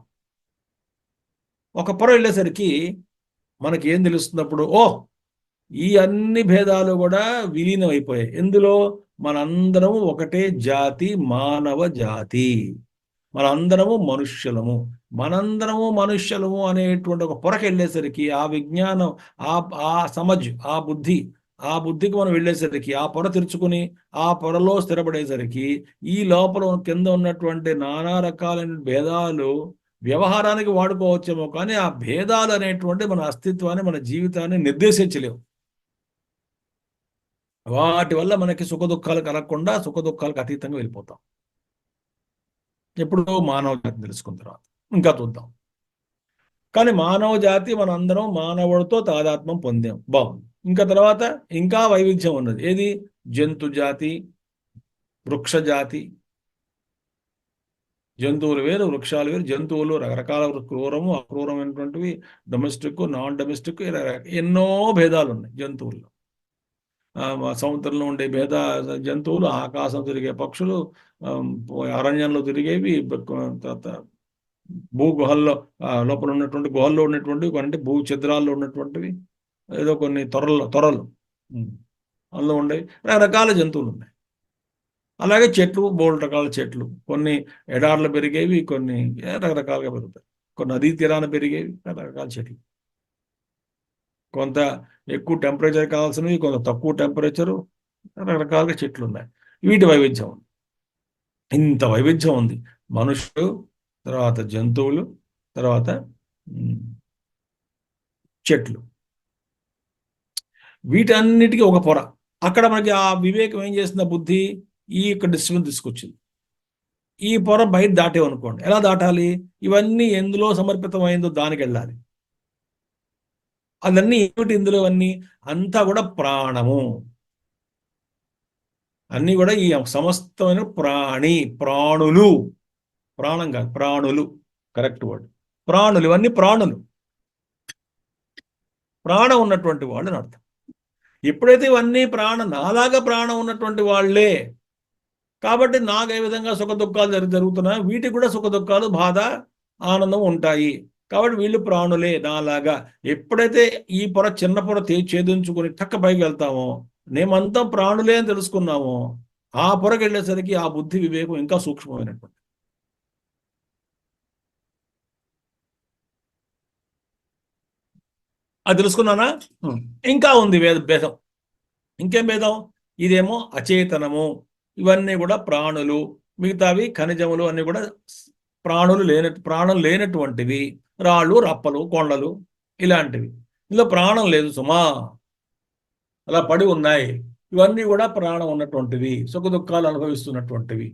A: ఒక పొర వెళ్ళేసరికి మనకి ఏం తెలుస్తున్నప్పుడు, ఈ అన్ని భేదాలు కూడా విలీనం అయిపోయాయి. ఎందులో? మనందరము ఒకటే జాతి, మానవ జాతి. మనందరము మనుష్యులము. మనందరము మనుష్యులము అనేటువంటి ఒక పొరకి వెళ్ళేసరికి ఆ విజ్ఞానం, ఆ ఆ సమజ్, ఆ బుద్ధికి మనం వెళ్ళేసరికి, ఆ పొర తెరుచుకుని ఆ పొరలో స్థిరపడేసరికి ఈ లోపల కింద ఉన్నటువంటి నానా రకాలైన భేదాలు వ్యవహారానికి వాడుకోవచ్చేమో, కానీ ఆ భేదాలు అనేటువంటి మన అస్తిత్వాన్ని, మన జీవితాన్ని నిర్దేశించలేవు. వాటి వల్ల మనకి సుఖ దుఃఖాలు కలగకుండా సుఖ దుఃఖాలకు అతీతంగా వెళ్ళిపోతాం. ఎప్పుడు? మానవ జాతి తెలుసుకున్న తర్వాత. ఇంకా చూద్దాం. కానీ మానవ జాతి మనందరం మానవుడితో తాదాత్మ్యం పొందాం, బాగుంది. ఇంకా తర్వాత ఇంకా వైవిధ్యం ఉన్నది. ఏది? జంతు జాతి, వృక్ష జాతి. జంతువులు వేరు, వృక్షాలు వేరు. జంతువులు రకరకాల క్రూరము, అక్రూరమైనటువంటివి, డొమెస్టిక్, నాన్ డొమెస్టిక్, ఎన్నో భేదాలు ఉన్నాయి జంతువుల్లో. సముద్రంలో ఉండే జంతువులు, ఆకాశం తిరిగే పక్షులు, అరణ్యంలో తిరిగేవి, తర్వాత భూగుహల్లో లోపల ఉన్నటువంటి గుహల్లో ఉన్నటువంటివి, కొన్ని భూ ఛిద్రాల్లో ఉన్నటువంటివి, ఏదో కొన్ని తొరలు అందులో ఉండేవి. రకరకాల జంతువులు ఉన్నాయి. అలాగే చెట్లు, బోల్డ్ రకాల చెట్లు, కొన్ని ఎడార్లు పెరిగేవి, కొన్ని రకరకాలుగా పెరుగుతాయి. కొన్ని నదీ తీరాన పెరిగేవి రకరకాల చెట్లు. కొంత ఎక్కువ టెంపరేచర్ కావాల్సినవి, కొంత తక్కువ టెంపరేచరు, రకరకాలుగా చెట్లు ఉన్నాయి. వీటి వైవిధ్యం ఉంది. ఇంత వైవిధ్యం ఉంది. మనుషులు, తర్వాత జంతువులు, తర్వాత చెట్లు, వీటన్నిటికీ ఒక పొర. అక్కడ మనకి ఆ వివేకం ఏం చేసిన బుద్ధి ఈ యొక్క డిస్టర్బెన్స్ తీసుకొచ్చింది. ఈ పొర బయట దాటేవనుకోండి, ఎలా దాటాలి? ఇవన్నీ ఎందులో సమర్పితమైందో దానికి వెళ్ళాలి. అదన్నీ ఏమిటి? ఇందులో అన్నీ అంతా కూడా ప్రాణము. అన్నీ కూడా ఈ సమస్తమైన ప్రాణులు, ప్రాణం కాదు ప్రాణులు, కరెక్ట్ వర్డ్. ప్రాణులు, ఇవన్నీ ప్రాణులు, ప్రాణం ఉన్నటువంటి వాళ్ళు అని అర్థం. ఎప్పుడైతే ఇవన్నీ నాలాగా ప్రాణం ఉన్నటువంటి వాళ్ళే, కాబట్టి నాకు ఏ విధంగా సుఖ దుఃఖాలు జరుగుతున్నాయి, వీటికి కూడా సుఖ దుఃఖాలు, బాధ, ఆనందం ఉంటాయి. కాబట్టి వీళ్ళు ప్రాణులే నాలాగా. ఎప్పుడైతే ఈ పొర, చిన్న పొర ఛేదించుకుని టక్క పైకి వెళ్తామో, మేమంతా ప్రాణులే అని తెలుసుకున్నామో, ఆ పొరకి వెళ్ళేసరికి ఆ బుద్ధి వివేకం ఇంకా సూక్ష్మమైనటువంటి. అది తెలుసుకున్నానా? ఇంకా ఉంది భేదం. ఇంకేం భేదం? ఇదేమో అచేతనము, ఇవన్నీ కూడా ప్రాణులు, మిగతావి ఖనిజములు అన్నీ కూడా ప్రాణం లేనటువంటివి, రాళ్ళు, రప్పలు, కొండలు, ఇలాంటివి. ఇందులో ప్రాణం లేదు సుమా, అలా పడి ఉన్నాయి. ఇవన్నీ కూడా ప్రాణం ఉన్నటువంటివి, సుఖ దుఃఖాలు అనుభవిస్తున్నటువంటివి.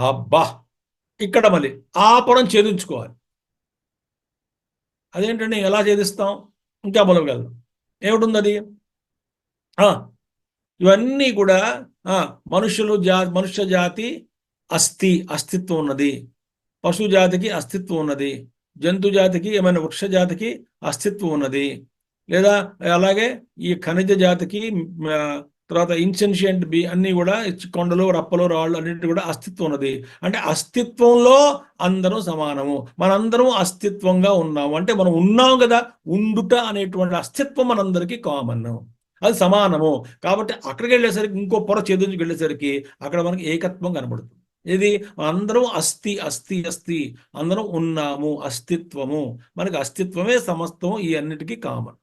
A: అబ్బా, ఇక్కడ మళ్ళీ ఆపరం ఛేదించుకోవాలి. అదేంటండి, ఎలా ఛేదిస్తాం? ఇంకా బలగలదు. ఏమిటుంది అది? ఇవన్నీ కూడా మనుష్య జాతి అస్తిత్వం ఉన్నది, పశు జాతికి అస్తిత్వం ఉన్నది, జంతు జాతికి, ఏమైనా వృక్ష జాతికి అస్తిత్వం ఉన్నది, లేదా అలాగే ఈ ఖనిజ జాతికి, తర్వాత ఇన్సెన్షియంట్ అన్నీ కూడా కొండలు, రప్పలు, రాళ్ళు అన్నింటి కూడా అస్తిత్వం ఉన్నది. అంటే అస్తిత్వంలో అందరం సమానము, మనందరం అస్తిత్వంగా ఉన్నాము. అంటే మనం ఉన్నాం కదా, ఉండుట అనేటువంటి అస్తిత్వం మనందరికీ కామన్, అది సమానము. కాబట్టి అక్కడికి వెళ్ళేసరికి, ఇంకో పొర ఛేదించుకు వెళ్ళేసరికి అక్కడ మనకి ఏకత్వం కనబడుతుంది. ఇది అందరం అస్థి అస్థి అస్థి, అందరం ఉన్నాము, అస్తిత్వము, మనకి అస్తిత్వమే సమస్తం, ఈ అన్నిటికీ కామన్.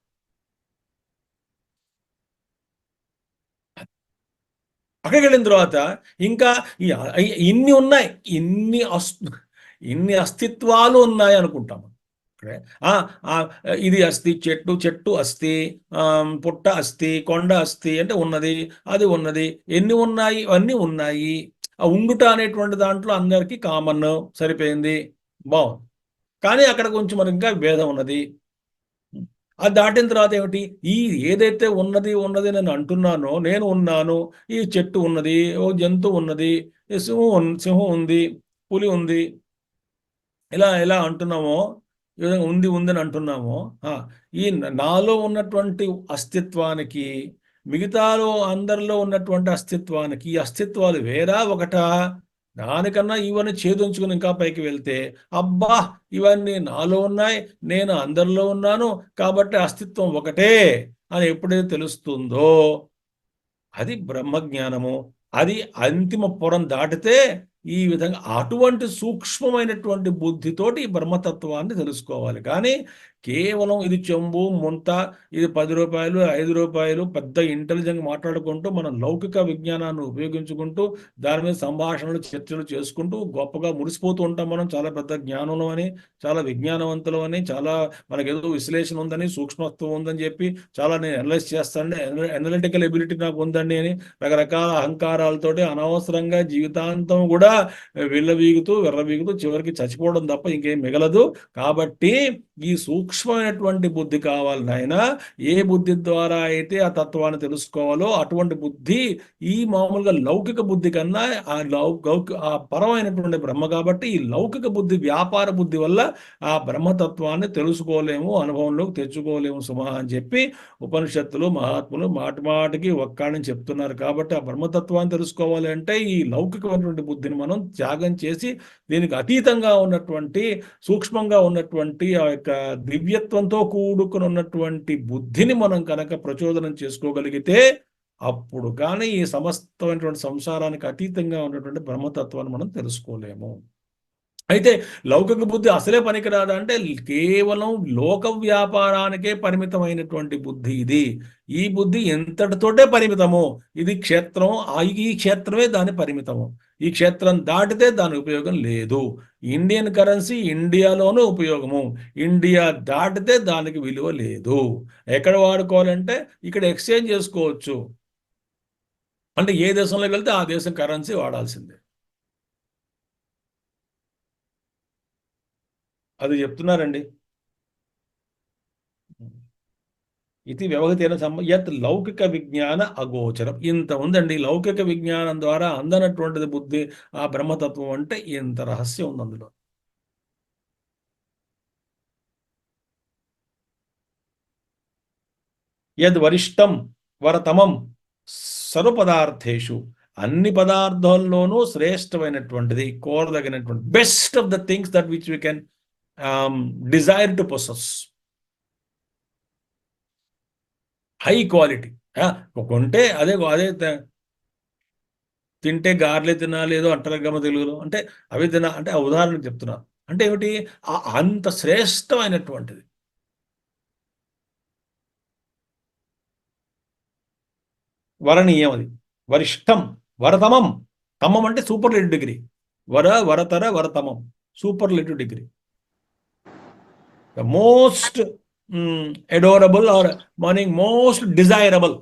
A: అక్కడికి వెళ్ళిన తర్వాత ఇంకా ఇన్ని ఉన్నాయి, ఇన్ని అస్తిత్వాలు ఉన్నాయి అనుకుంటాం. ఇది అస్థి, చెట్టు అస్థి, పుట్ట అస్థి, కొండ అస్థి అంటే ఉన్నది, అది ఉన్నది. ఎన్ని ఉన్నాయి? అన్నీ ఉన్నాయి. ఆ ఉండుట అనేటువంటి దాంట్లో అందరికీ కామన్, సరిపోయింది, బాగుంది. కానీ అక్కడ కొంచెం మనకి ఇంకా భేదం ఉన్నది. అది దాటిన తర్వాత ఏమిటి? ఈ ఏదైతే ఉన్నది ఉన్నది నేను అంటున్నానో, నేను ఉన్నాను, ఈ చెట్టు ఉన్నది, ఓ జంతువు ఉన్నది, సింహం ఉంది, పులి ఉంది, ఇలా ఇలా అంటున్నామో, ఈ విధంగా ఉంది ఉందని అంటున్నామో, ఈ నాలో ఉన్నటువంటి అస్తిత్వానికి, మిగతాలో అందరిలో ఉన్నటువంటి అస్తిత్వానికి, ఈ అస్తిత్వాలు వేరా ఒకటా? దానికన్నా ఇవన్నీ ఛేదించుకుని ఇంకా పైకి వెళ్తే, అబ్బా, ఇవన్నీ నాలో ఉన్నాయి, నేను అందరిలో ఉన్నాను, కాబట్టి అస్తిత్వం ఒకటే అని ఎప్పుడైతే తెలుస్తుందో, అది బ్రహ్మజ్ఞానము. అది అంతిమ పొరం దాటితే ఈ విధంగా అటువంటి సూక్ష్మమైనటువంటి బుద్ధితోటి ఈ బ్రహ్మతత్వాన్ని తెలుసుకోవాలి. కానీ కేవలం ఇది చెంబు, ముంత, ఇది 10 రూపాయలు, 5 రూపాయలు, పెద్ద ఇంటెలిజెంట్ మాట్లాడుకుంటూ, మనం లౌకిక విజ్ఞానాన్ని ఉపయోగించుకుంటూ, దాని మీద సంభాషణలు, చర్చలు చేసుకుంటూ గొప్పగా మురిసిపోతూ ఉంటాం. మనం చాలా పెద్ద జ్ఞానంలో అని, చాలా విజ్ఞానవంతులు అని, చాలా మనకేదో విశ్లేషణ ఉందని, సూక్ష్మత్వం ఉందని చెప్పి, చాలా నేను అనలైజ్ చేస్తానండి, అనలిటికల్ ఎబిలిటీ నాకు ఉందండి అని రకరకాల అహంకారాలతోటి అనవసరంగా జీవితాంతం కూడా విర్రవీగుతూ చివరికి చచ్చిపోవడం తప్ప ఇంకేం మిగలదు. కాబట్టి ఈ సూక్ష్మమైనటువంటి బుద్ధి కావాలి నాయన. ఏ బుద్ధి ద్వారా అయితే ఆ తత్వాన్ని తెలుసుకోవాలో అటువంటి బుద్ధి ఈ మామూలుగా లౌకిక బుద్ధి కన్నా ఆ పరమైనటువంటి బ్రహ్మ. కాబట్టి ఈ లౌకిక బుద్ధి, వ్యాపార బుద్ధి వల్ల ఆ బ్రహ్మతత్వాన్ని తెలుసుకోలేము, అనుభవంలోకి తెచ్చుకోలేము సుమా అని చెప్పి ఉపనిషత్తులు, మహాత్ములు మాటి మాటికి ఒక్కాడని చెప్తున్నారు. కాబట్టి ఆ బ్రహ్మతత్వాన్ని తెలుసుకోవాలి అంటే ఈ లౌకికమైనటువంటి బుద్ధిని మనం త్యాగం చేసి, దీనికి అతీతంగా ఉన్నటువంటి, సూక్ష్మంగా ఉన్నటువంటి ఆ యొక్క దివ్యత్వంతో కూడుకుని ఉన్నటువంటి బుద్ధిని మనం కనుక ప్రచోదనం చేసుకోగలిగితే, అప్పుడు కానీ ఈ సమస్తమైనటువంటి సంసారానికి అతీతంగా ఉన్నటువంటి బ్రహ్మతత్వాన్ని మనం తెలుసుకోలేము. అయితే లౌకిక బుద్ధి అసలే పనికిరాదా అంటే, కేవలం లోక వ్యాపారానికే పరిమితమైనటువంటి బుద్ధి ఇది. ఈ బుద్ధి ఎంతటితోటే పరిమితము. ఇది క్షేత్రం, ఈ క్షేత్రమే దాని పరిమితము. ఈ క్షేత్రం దాటితే దాని ఉపయోగం లేదు. ఇండియన్ కరెన్సీ ఇండియాలోనూ ఉపయోగము, ఇండియా దాటితే దానికి విలువ లేదు. ఎక్కడ వాడుకోవాలంటే ఇక్కడ ఎక్స్చేంజ్ చేసుకోవచ్చు, అంటే ఏ దేశంలోకి వెళ్తే ఆ దేశం కరెన్సీ వాడాల్సిందే. అది చెప్తున్నారండి. ఇది వ్యవహతేన యత్ లౌకిక విజ్ఞాన అగోచరం. ఇంత ఉందండి. లౌకిక విజ్ఞానం ద్వారా అందనటువంటిది బుద్ధి, ఆ బ్రహ్మతత్వం అంటే ఇంత రహస్యం ఉంది అందులో. యద్ వరిష్టం వరతమం సర్వపదార్థేషు, అన్ని పదార్థాల్లోనూ శ్రేష్టమైనటువంటిది, కోరదగినటువంటి best of the things that which we can desire to possess, high quality. కొంటే అదే అదే తింటే గార్లే తినాలి ఏదో అంటారు గమ తెలుగులో, అంటే అవి అంటే ఆ ఉదాహరణకు చెప్తున్నాను. అంటే ఏమిటి, అంత శ్రేష్టమైనటువంటిది. వరణీయం అది. వరిష్టం వరతమం. తమం అంటే సూపర్లేటివ్ డిగ్రీ. వరతర వరతమం, superlative degree. The most adorable or morning most desirable,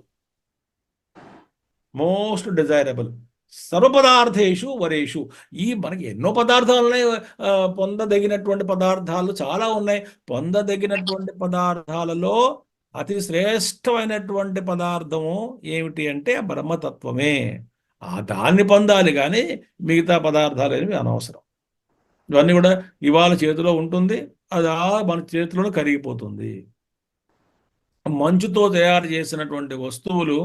A: most desirable సర్వపదార్థేషు వరేషు. ఈ మనకి ఎన్నో పదార్థాలు ఉన్నాయి, పొందదగినటువంటి పదార్థాలు చాలా ఉన్నాయి. పొందదగినటువంటి పదార్థాలలో అతి శ్రేష్టమైనటువంటి పదార్థము ఏమిటి అంటే బ్రహ్మతత్వమే. దాన్ని పొందాలి, కానీ మిగతా పదార్థాలు అనేవి అనవసరం. ఇవన్నీ కూడా ఇవాళ చేతిలో ఉంటుంది, అది మన చేతిలో కరిగిపోతుంది. మంచుతో తయారు చేసినటువంటి వస్తువులు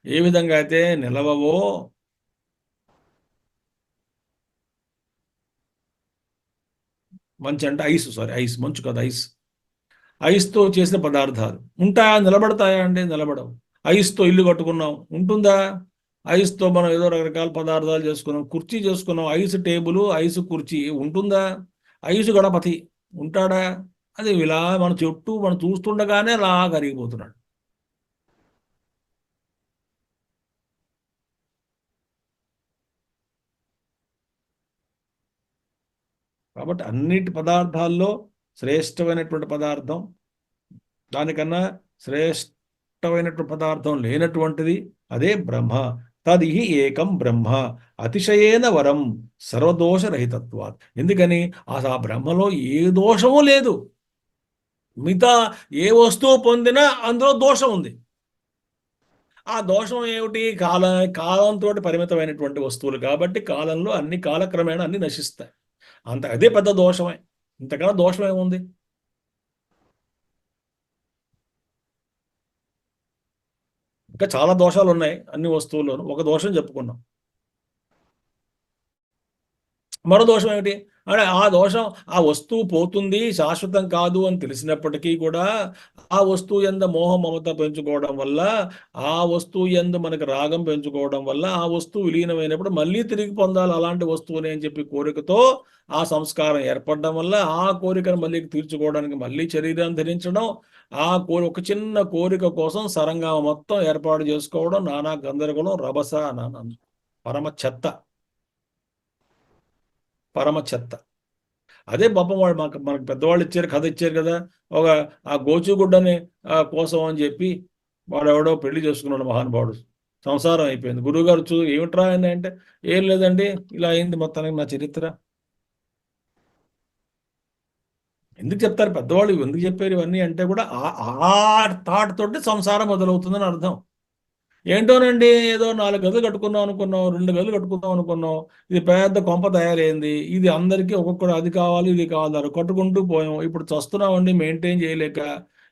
A: ఏ విధంగా అయితే నిలవవో, మంచు అంటే ఐస్, సారీ ఐస్, మంచు కదా ఐస్. ఐస్తో చేసిన పదార్థాలు ఉంటాయా, నిలబడతాయా అంటే నిలబడవు. ఐస్తో ఇల్లు కట్టుకున్నాం, ఉంటుందా? ఐస్తో మనం ఏదో రకరకాల పదార్థాలు చేసుకున్నాం, కుర్చీ చేసుకున్నాం, ఐస్ టేబుల్, ఐస్ కుర్చీ, ఉంటుందా? ఐసు గణపతి ఉంటాడా? అది ఇలా మన చుట్టూ మనం చూస్తుండగానే అలా కరిగిపోతున్నాడు. కాబట్టి అన్నిటి పదార్థాల్లో శ్రేష్టమైనటువంటి పదార్థం, దానికన్నా శ్రేష్టమైనటువంటి పదార్థం లేనటువంటిది అదే బ్రహ్మ. తదిహి ఏకం బ్రహ్మ అతిశయేన వరం సర్వదోషరహితత్వాత్. ఎందుకని ఆ బ్రహ్మలో ఏ దోషము లేదు. మిగతా ఏ వస్తువు పొందినా అందులో దోషం ఉంది. ఆ దోషం ఏమిటి? కాలంతో పరిమితమైనటువంటి వస్తువులు కాబట్టి కాలంలో అన్ని కాలక్రమేణా అన్ని నశిస్తాయి. అదే పెద్ద దోషమే. ఇంతకన్నా దోషం ఏముంది? ఇంకా చాలా దోషాలు ఉన్నాయి అన్ని వస్తువుల్లోనూ. ఒక దోషం చెప్పుకున్నాం. మరో దోషం ఏమిటి అంటే, ఆ దోషం, ఆ వస్తువు పోతుంది, శాశ్వతం కాదు అని తెలిసినప్పటికీ కూడా ఆ వస్తువు యందు మోహ మమత పెంచుకోవడం వల్ల, ఆ వస్తువు యందు మనకు రాగం పెంచుకోవడం వల్ల, ఆ వస్తువు విలీనమైనప్పుడు మళ్ళీ తిరిగి పొందాలి అలాంటి వస్తువుని అని చెప్పి కోరికతో ఆ సంస్కారం ఏర్పడడం వల్ల, ఆ కోరికను మళ్ళీ తీర్చుకోవడానికి మళ్ళీ శరీరాన్ని ధరించడం, ఒక చిన్న కోరిక కోసం సరంగా మొత్తం ఏర్పాటు చేసుకోవడం, నానా గందరగోళం, రభస, నానా పరమ చెత్త, పరమ చెత్త. అదే పాపం వాడు మనకు పెద్దవాళ్ళు ఇచ్చారు, కథ ఇచ్చారు కదా. ఒక ఆ గోచుగుడ్డని కోసం అని చెప్పి వాడు ఎవడో పెళ్లి చేసుకున్నాడు మహానుభావుడు. సంసారం అయిపోయింది. గురువుగారు ఏమిట్రా అని అంటే, ఏం లేదండి ఇలా అయింది మొత్తానికి నా చరిత్ర. ఎందుకు చెప్తారు పెద్దవాళ్ళు, ఎందుకు చెప్పారు ఇవన్నీ అంటే కూడా ఆ థాట్ తోటి సంసారం మొదలవుతుందని అర్థం. ఏంటోనండి, ఏదో 4 గదులు కట్టుకుందాం అనుకున్నాం, 2 గదులు కట్టుకుందాం అనుకున్నాం, ఇది పెద్ద కొంప తయారైంది, ఇది అందరికీ ఒక్కొక్కరు అది కావాలి ఇది కావాలి కట్టుకుంటూ పోయాం. ఇప్పుడు చస్తున్నామండి మెయింటైన్ చేయలేక,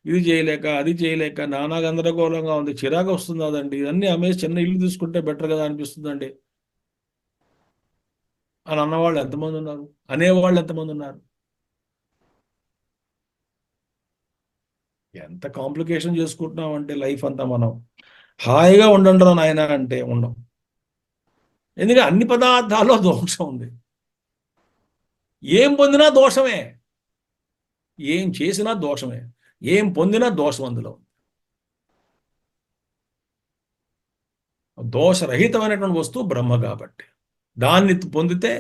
A: ఇది చేయలేక, అది చేయలేక నానా గందరగోళంగా ఉంది, చిరాకు వస్తుంది అదండి. ఇవన్నీ అమ్మేసి చిన్న ఇల్లు తీసుకుంటే బెటర్ కదా అనిపిస్తుందండి అని అన్నవాళ్ళు ఎంతమంది ఉన్నారు, అనేవాళ్ళు ఎంతమంది ఉన్నారు? ఎంత కాంప్లికేషన్ చేసుకుంటున్నాం అంటే లైఫ్ అంతా మనం. హాయిగా ఉండండి రా నాయన అంటే ఉండం. ఎందుకంటే అన్ని పదార్థాల్లో దోషం ఉంది. ఏం పొందినా దోషమే, ఏం చేసినా దోషమే, ఏం పొందినా దోషం అందులో. దోషరహితమైనటువంటి వస్తువు బ్రహ్మ కాబట్టి దాన్ని పొందితే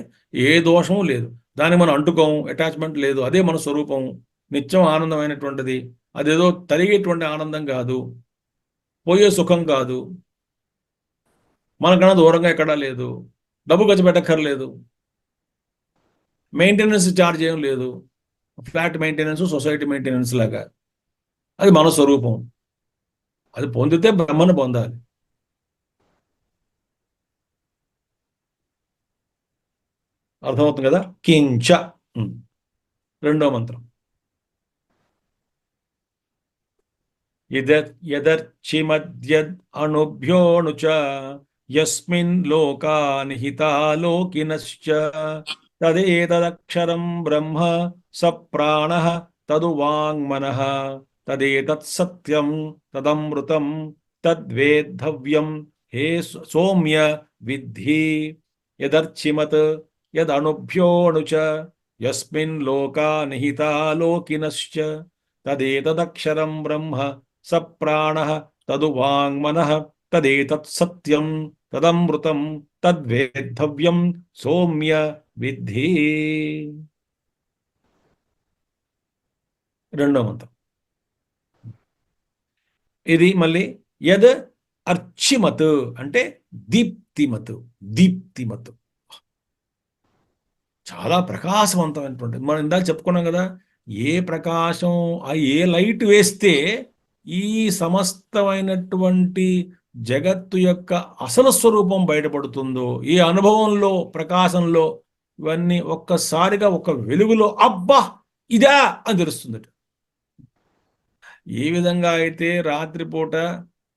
A: ఏ దోషము లేదు. దాన్ని మనం అంటుకోము, అటాచ్మెంట్ లేదు. అదే మన స్వరూపం, నిత్యం ఆనందమైనటువంటిది. అదేదో తరిగేటువంటి ఆనందం కాదు, పోయే సుఖం కాదు, మనకన్నా దూరంగా ఎక్కడా లేదు, డబ్బు ఖర్చు పెట్టక్కర్లేదు, మెయింటెనెన్స్ ఛార్జ్ ఏం లేదు, ఫ్లాట్ మెయింటెనెన్స్, సొసైటీ మెయింటెనెన్స్ లాగా. అది మన స్వరూపం. అది పొందితే బ్రహ్మను పొందాలి. అర్థమవుతుంది కదా? కించ. రెండో మంత్రం. యదర్చిమద్యద్ అణుభ్యోऽణు చ యస్మిన్ లోకా నిహితా లోకినశ్చ తదేతదక్షరం బ్రహ్మ స ప్రాణః తదు వాङ्మనః తదేతత్ సత్యం తదమృతం తద్వేద్ధవ్యం హే సౌమ్య విద్ధి. యదర్చిమత్ యదణుభ్యోऽణు చ యస్మిన్ లోకా నిహితా లోకినశ్చ తదేతదక్షరం బ్రహ్మ స ప్రాణః తదు వాङ्మనః తదేతత్ సత్యం తదమృతం తద్వేద్ధవ్యం సౌమ్య విద్ధి. రెండో మంత్రం. ఇది మళ్ళీ యద్ అర్చిమత్ అంటే దీప్తిమత్. దీప్తిమత్ చాలా ప్రకాశవంతమైనటువంటి, మనం ఇందాక చెప్పుకున్నాం కదా, ఏ ప్రకాశం, ఏ లైట్ వేస్తే ఈ సమస్తమైనటువంటి జగత్తు యొక్క అసలు స్వరూపం బయటపడుతుందో, ఈ అనుభవంలో, ప్రకాశంలో, ఇవన్నీ ఒక్కసారిగా ఒక వెలుగులో అబ్బా ఇదా అని తెలుస్తుంది. ఏ విధంగా అయితే రాత్రిపూట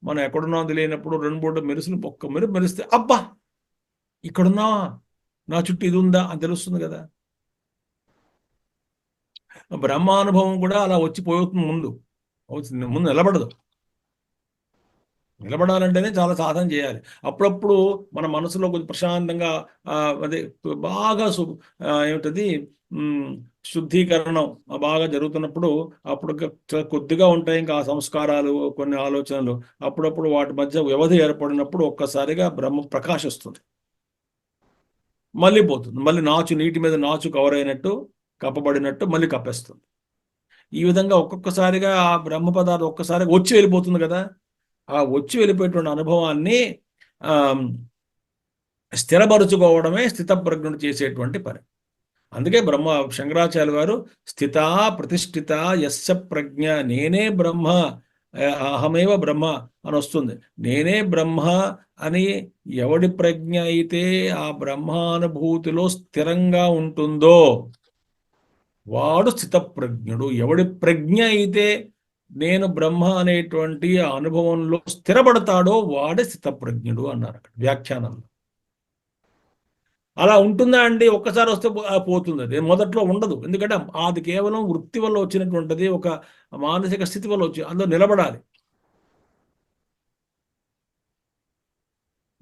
A: మనం ఎక్కడున్నాం తెలియనప్పుడు రెండు పూట మెరుసులు ఒక్క మెరుపు మెరిస్తే అబ్బా ఇక్కడున్నా, నా చుట్టూ ఇది ఉందా అని తెలుస్తుంది కదా. బ్రహ్మానుభవం కూడా అలా వచ్చిపోతుంది. ముందు ముందు నిలబడదు. నిలబడాలంటేనే చాలా సాధన చేయాలి. అప్పుడప్పుడు మన మనసులో కొంచెం ప్రశాంతంగా అదే బాగా ఏమిటది శుద్ధీకరణం బాగా జరుగుతున్నప్పుడు అప్పుడు కొద్దిగా ఉంటాయి ఇంకా ఆ సంస్కారాలు, కొన్ని ఆలోచనలు. అప్పుడప్పుడు వాటి మధ్య వ్యవధి ఏర్పడినప్పుడు ఒక్కసారిగా బ్రహ్మ ప్రకాశిస్తుంది, మళ్ళీ పోతుంది. మళ్ళీ నాచు, నీటి మీద నాచు కవర్ అయినట్టు, కప్పబడినట్టు మళ్ళీ కప్పేస్తుంది. ఈ విధంగా ఒక్కొక్కసారిగా ఆ బ్రహ్మ పదార్థం ఒక్కసారిగా వచ్చి వెళ్ళిపోతుంది కదా. ఆ వచ్చి వెళ్ళిపోయేటువంటి అనుభవాన్ని స్థిరపరుచుకోవడమే స్థితప్రజ్ఞుడు చేసేటువంటి పని. అందుకే శంకరాచార్య గారు స్థిత ప్రతిష్ఠిత యస్య ప్రజ్ఞ, నేనే బ్రహ్మ, అహమేవ బ్రహ్మ అని వస్తుంది. నేనే బ్రహ్మ అని ఎవడి ప్రజ్ఞ అయితే ఆ బ్రహ్మానుభూతిలో స్థిరంగా ఉంటుందో వాడు స్థితప్రజ్ఞుడు. ఎవడి ప్రజ్ఞ అయితే నేను బ్రహ్మ అనేటువంటి ఆ అనుభవంలో స్థిరపడతాడో వాడే స్థితప్రజ్ఞుడు అన్నారు అక్కడ వ్యాఖ్యానంలో. అలా ఉంటుందా అండి? ఒక్కసారి వస్తే పోతుంది. అది మొదట్లో ఉండదు. ఎందుకంటే అది కేవలం వృత్తి వల్ల వచ్చినటువంటిది, ఒక మానసిక స్థితి వల్ల వచ్చి అందులో నిలబడాలి.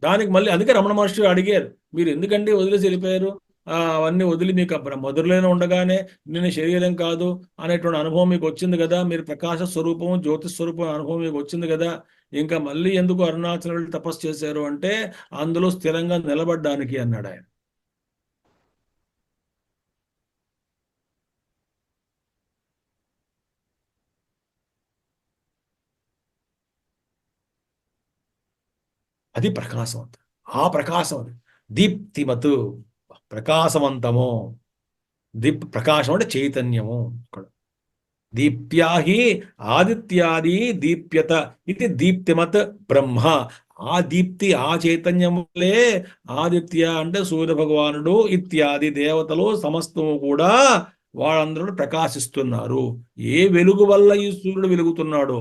A: దానికి మళ్ళీ అందుకే రమణ మహర్షి అడిగారు, మీరు ఎందుకండి వదిలేసి వెళ్ళిపోయారు? అవన్నీ వదిలి మీకు మధురలోనే ఉండగానే నేను శరీరం కాదు అనేటువంటి అనుభవం మీకు వచ్చింది కదా, మీరు ప్రకాశ స్వరూపం, జ్యోతి స్వరూపం అనుభవం మీకు వచ్చింది కదా, ఇంకా మళ్ళీ ఎందుకు అరుణాచలం వెళ్ళి తపస్సు చేశారు అంటే అందులో స్థిరంగా నిలబడ్డానికి అన్నాడు ఆయన. అది ప్రకాశవంతం. ఆ ప్రకాశం అది దీప్తిమత్, ప్రకాశవంతము. ప్రకాశం అంటే చైతన్యము. దీప్యాహి ఆదిత్యాది దీప్యత ఇది దీప్తిమత్ బ్రహ్మ. ఆ దీప్తి, ఆ చైతన్యములే ఆదిత్య అంటే సూర్య భగవానుడు ఇత్యాది దేవతలు సమస్తము కూడా వాళ్ళందరూ ప్రకాశిస్తున్నారు. ఏ వెలుగు వల్ల ఈ సూర్యుడు వెలుగుతున్నాడో,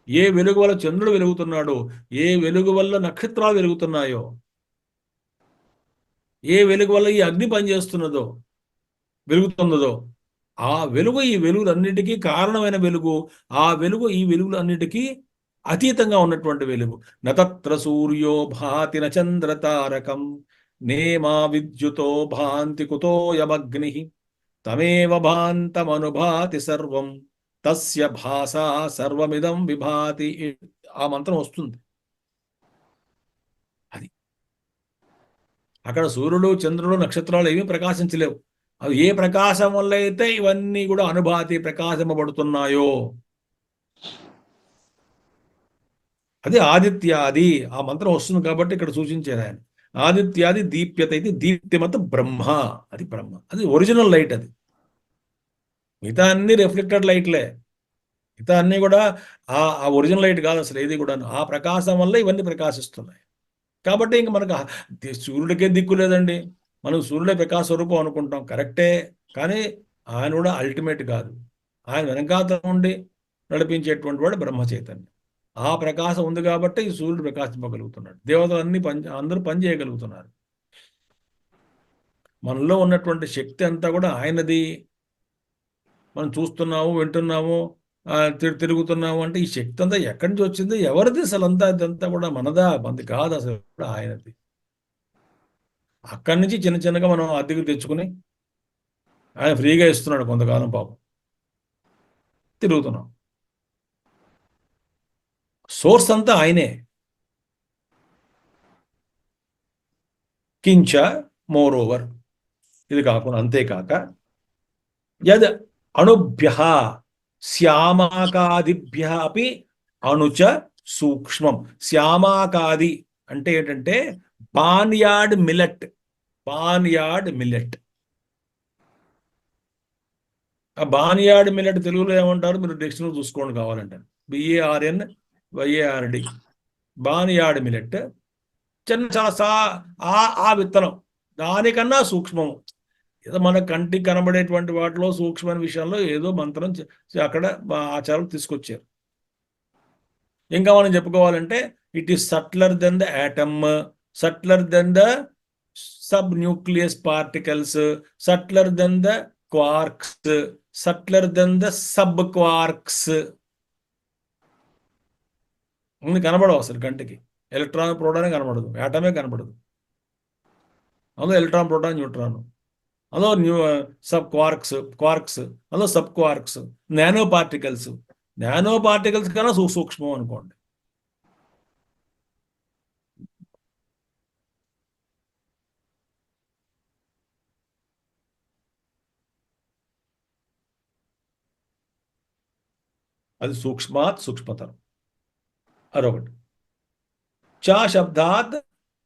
A: ఏ వెలుగు వల్ల చంద్రుడు వెలుగుతున్నాడో, ఏ వెలుగు వల్ల నక్షత్రాలు వెలుగుతున్నాయో, ఏ వెలుగు వల్ల ఈ అగ్ని పనిచేస్తున్నదో, వెలుగుతున్నదో, ఆ వెలుగు ఈ వెలుగులన్నిటికీ కారణమైన వెలుగు. ఆ వెలుగు ఈ వెలుగులన్నిటికీ అతీతంగా ఉన్నటువంటి వెలుగు. నతత్ర సూర్యో భాతి నచంద్ర తారకం నేమా విద్యుతో భాంతి కుతోయమగ్ని తమేవ భాంతమనుభాతి సర్వం తస్య భాసా సర్వమిదం విభాతి. ఆ మంత్రం వస్తుంది. అది అక్కడ సూర్యుడు, చంద్రుడు, నక్షత్రాలు ఏమీ ప్రకాశించలేవు. అవి ఏ ప్రకాశం వల్ల అయితే ఇవన్నీ కూడా అనుభాతి ప్రకాశింపబడుతున్నాయో అది ఆదిత్యాది. ఆ మంత్రం వస్తుంది కాబట్టి ఇక్కడ సూచించారు ఆయన. ఆదిత్యాది దీప్యత అయితే దీప్తిమత బ్రహ్మ. అది బ్రహ్మ, అది ఒరిజినల్ లైట్. అది మిగతా అన్ని రిఫ్లెక్టెడ్ లైట్లే. మిగతా అన్నీ కూడా ఆ ఒరిజినల్ లైట్ కాదు అసలు ఏది కూడా. ఆ ప్రకాశం వల్ల ఇవన్నీ ప్రకాశిస్తున్నాయి. కాబట్టి ఇంక మనకు సూర్యుడికే దిక్కు లేదండి. మనం సూర్యుడే ప్రకాశ స్వరూపం అనుకుంటాం, కరెక్టే. కానీ ఆయన కూడా అల్టిమేట్ కాదు. ఆయన వెనకాతల నుండి నడిపించేటువంటి వాడు బ్రహ్మ చైతన్యం. ఆ ప్రకాశం ఉంది కాబట్టి ఈ సూర్యుడు ప్రకాశింపగలుగుతున్నాడు. దేవతలు అన్ని అందరూ పని చేయగలుగుతున్నారు. మనలో ఉన్నటువంటి శక్తి అంతా కూడా ఆయనది. మనం చూస్తున్నాము, వింటున్నాము, తిరుగుతున్నాము అంటే ఈ శక్తి అంతా ఎక్కడి నుంచి వచ్చింది, ఎవరిది అసలు? అంతా ఇదంతా కూడా మనదా? మనది కాదు అసలు, ఆయనది. అక్కడి నుంచి చిన్న చిన్నగా మనం అద్దెకు తెచ్చుకుని ఆయన ఫ్రీగా ఇస్తున్నాడు కొంతకాలం పాపం, తిరుగుతున్నాం. సోర్స్ అంతా ఆయనే. కించ మోర్ ఓవర్, ఇది కాకుండా అంతేకాక యద్ అణుభ్య శ్యామాకాదిభ్య అపి అణుచ సూక్ష్మం. శ్యామాకాది అంటే ఏంటంటే బాన్యార్డ్ మిల్లెట్. బాన్యార్డ్ మిల్లెట్. ఆ బాన్యార్డ్ మిల్లెట్ తెలుగులో ఏమంటారు? మీరు డిక్షనరీ చూసుకోండి కావాలంటే. బిఏఆర్ఎన్ వైఏఆర్డి. బాన్యార్డ్ మిల్లెట్. చిన్న చాలా ఆ విత్తనం దానికన్నా సూక్ష్మము. ఏదో మన కంటికి కనబడేటువంటి వాటిలో సూక్ష్మమైన విషయాల్లో ఏదో మంత్రం అక్కడ ఆచారాలు తీసుకొచ్చారు. ఇంకా మనం చెప్పుకోవాలంటే it is subtler than the atom, subtler than the sub nucleus particles, subtler than the quarks, subtler than the sub quarks. కనబడవు అసలు కంటికి. ఎలక్ట్రాన్ ప్రోటానే కనబడదు, యాటమే కనబడదు. అందులో ఎలక్ట్రాన్, ప్రోటాన్, న్యూట్రాన్, అందులో సబ్ క్వార్క్స్, అందులో sub quarks, nano particles. Nano particles కన్నా సూక్ష్మం అనుకోండి. అది సూక్ష్మాత్ సూక్ష్మతరం. అదొకటి. చ శబ్దాత్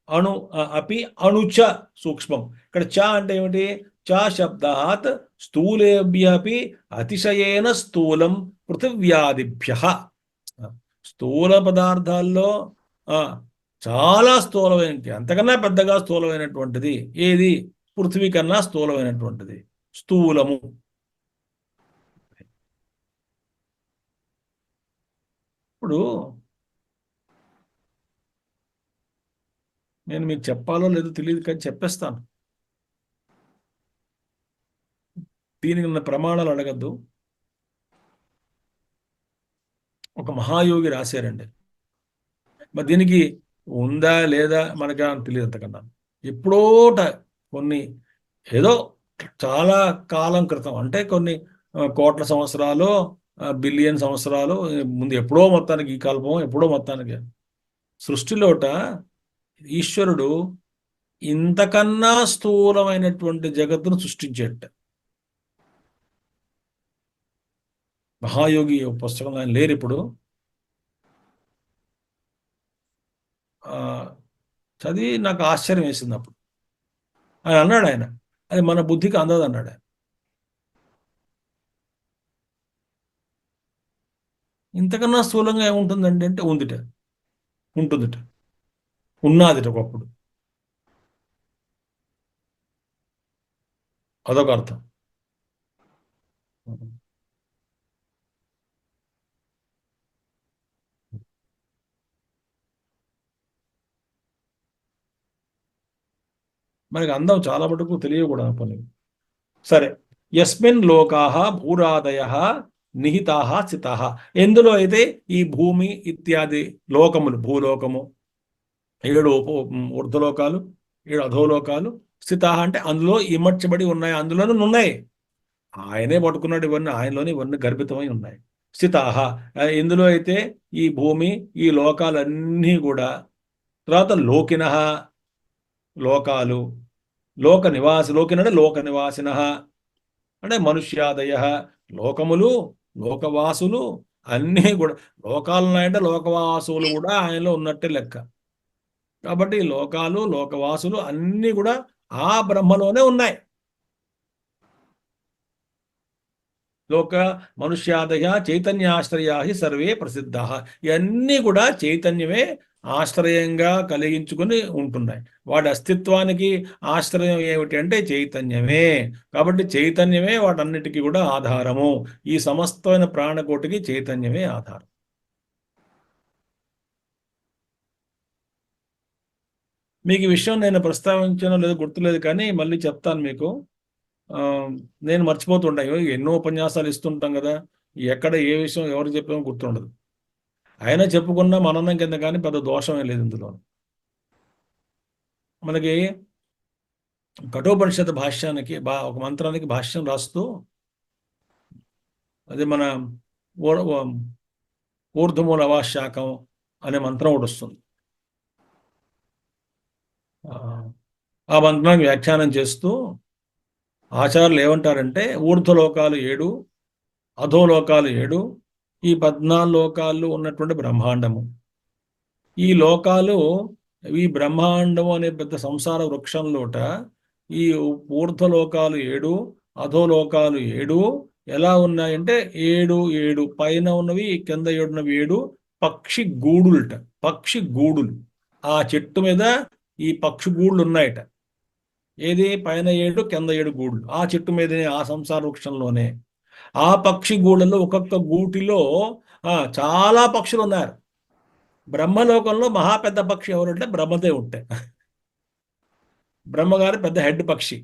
A: అణు అపి అణుచ సూక్ష్మం. ఇక్కడ చ అంటే ఏమిటి? చ శబ్దాత్ స్థూలేభ్యపి అతిశయేన స్థూలం పృథివ్యాదిభ్య. స్థూల పదార్థాల్లో చాలా స్థూలమైన, అంతకన్నా పెద్దగా స్థూలమైనటువంటిది ఏది? పృథివీ కన్నా స్థూలమైనటువంటిది స్థూలము. ఇప్పుడు నేను మీకు చెప్పాలో లేదో తెలియదు కానీ చెప్పేస్తాను. దీనికి ఉన్న ప్రమాణాలు అడగద్దు. ఒక మహాయోగి రాశారండి. మరి దీనికి ఉందా లేదా మనకి తెలియదు అంతకన్నా. ఎప్పుడోట కొన్ని ఏదో చాలా కాలం క్రితం, అంటే కొన్ని కోట్ల సంవత్సరాలు, బిలియన్ సంవత్సరాలు ముందు, ఎప్పుడో మొత్తానికి, ఈ కల్పం ఎప్పుడో మొత్తానికి సృష్టిలోట ఈశ్వరుడు ఇంతకన్నా స్థూలమైనటువంటి జగత్తును సృష్టించేట. మహాయోగి పుస్తకం ఆయన లేరు ఇప్పుడు. చదివి నాకు ఆశ్చర్యం వేసింది అప్పుడు. ఆయన అన్నాడు, ఆయన అది మన బుద్ధికి అందదు అన్నాడు ఆయన. ఇంతకన్నా స్థూలంగా ఏముంటుందండి అంటే ఉందిట, ఉంటుందిట, ఉన్నాదిట ఒకప్పుడు. అదొక అర్థం. మనకి అందం చాలా మటుకు తెలియకూడదు ఆ పని. సరే. యస్మిన్ లోకాహ భూరాదయ నిహితాహ స్థితాహ. ఎందులో అయితే ఈ భూమి ఇత్యాది లోకములు, భూలోకము, 7 ఊర్ధ్వలోకాలు, 7 అధోలోకాలు, స్థితాహ అంటే అందులో ఇమర్చబడి ఉన్నాయి, అందులోనే ఉన్నాయి. ఆయనే పట్టుకున్నాడు ఇవన్నీ, ఆయనలోనే ఇవన్నీ గర్భితమై ఉన్నాయి. స్థితాహ ఎందులో అయితే ఈ భూమి, ఈ లోకాలన్నీ కూడా. తర్వాత లోకినః లోకాలు, లోకినంటే లోక నివాసిన అంటే మనుష్యాదయ లోకములు, లోకవాసులు అన్నీ కూడా. లోకాలు ఉన్నాయంటే లోకవాసులు కూడా ఆయనలో ఉన్నట్టే లెక్క. కాబట్టి లోకాలు, లోకవాసులు అన్నీ కూడా ఆ బ్రహ్మలోనే ఉన్నాయి. లోక మనుష్యాదయ చైతన్యాశ్రయా సర్వే ప్రసిద్ధ. ఇవన్నీ కూడా చైతన్యమే ఆశ్రయంగా కలిగించుకుని ఉంటున్నాయి. వాటి అస్తిత్వానికి ఆశ్రయం ఏమిటి అంటే చైతన్యమే. కాబట్టి చైతన్యమే వాటన్నిటికీ కూడా ఆధారము. ఈ సమస్తమైన ప్రాణకోటికి చైతన్యమే ఆధారం. మీకు ఈ విషయం నేను ప్రస్తావించానో లేదో గుర్తులేదు, కానీ మళ్ళీ చెప్తాను మీకు. నేను మర్చిపోతుంటాను, ఎన్నో ఉపన్యాసాలు ఇస్తుంటాం కదా, ఎక్కడ ఏ విషయం ఎవరు చెప్పామో గుర్తుండదు. అయినా చెప్పుకున్నా మననం కింద, కానీ పెద్ద దోషమే లేదు ఇందులో. మనకి కఠోపనిషత్ భాష్యానికి ఒక మంత్రానికి భాష్యం రాస్తూ, అది మన ఊర్ధమూల అవాశాఖం అనే మంత్రం ఒకటి వస్తుంది. ఆ మంత్రానికి వ్యాఖ్యానం చేస్తూ ఆచార్యులు ఏమంటారంటే, ఊర్ధ్వలోకాలు 7, అధోలోకాలు 7, ఈ 14 లోకాలు ఉన్నటువంటి బ్రహ్మాండము. ఈ లోకాలు, ఈ బ్రహ్మాండము అనే పెద్ద సంసార వృక్షంలోట ఈ ఊర్ధ్వలోకాలు 7, అధోలోకాలు 7 ఎలా ఉన్నాయంటే 7 7 పైన ఉన్నవి, కింద 7 ఉన్నవి 7 పక్షి గూడులట. పక్షి గూడులు. ఆ చెట్టు మీద ఈ పక్షి గూళ్ళు ఉన్నాయట. ఏది? పైన 7, కింద 7 గూళ్ళు ఆ చెట్టు మీదనే, ఆ సంసార వృక్షంలోనే. ఆ పక్షి గూళ్ళలో ఒక్కొక్క గూటిలో చాలా పక్షులు ఉన్నారు. బ్రహ్మలోకంలో మహా పెద్ద పక్షి ఎవరంటే బ్రహ్మదేవుడే. బ్రహ్మగారి పెద్ద హెడ్ పక్షి.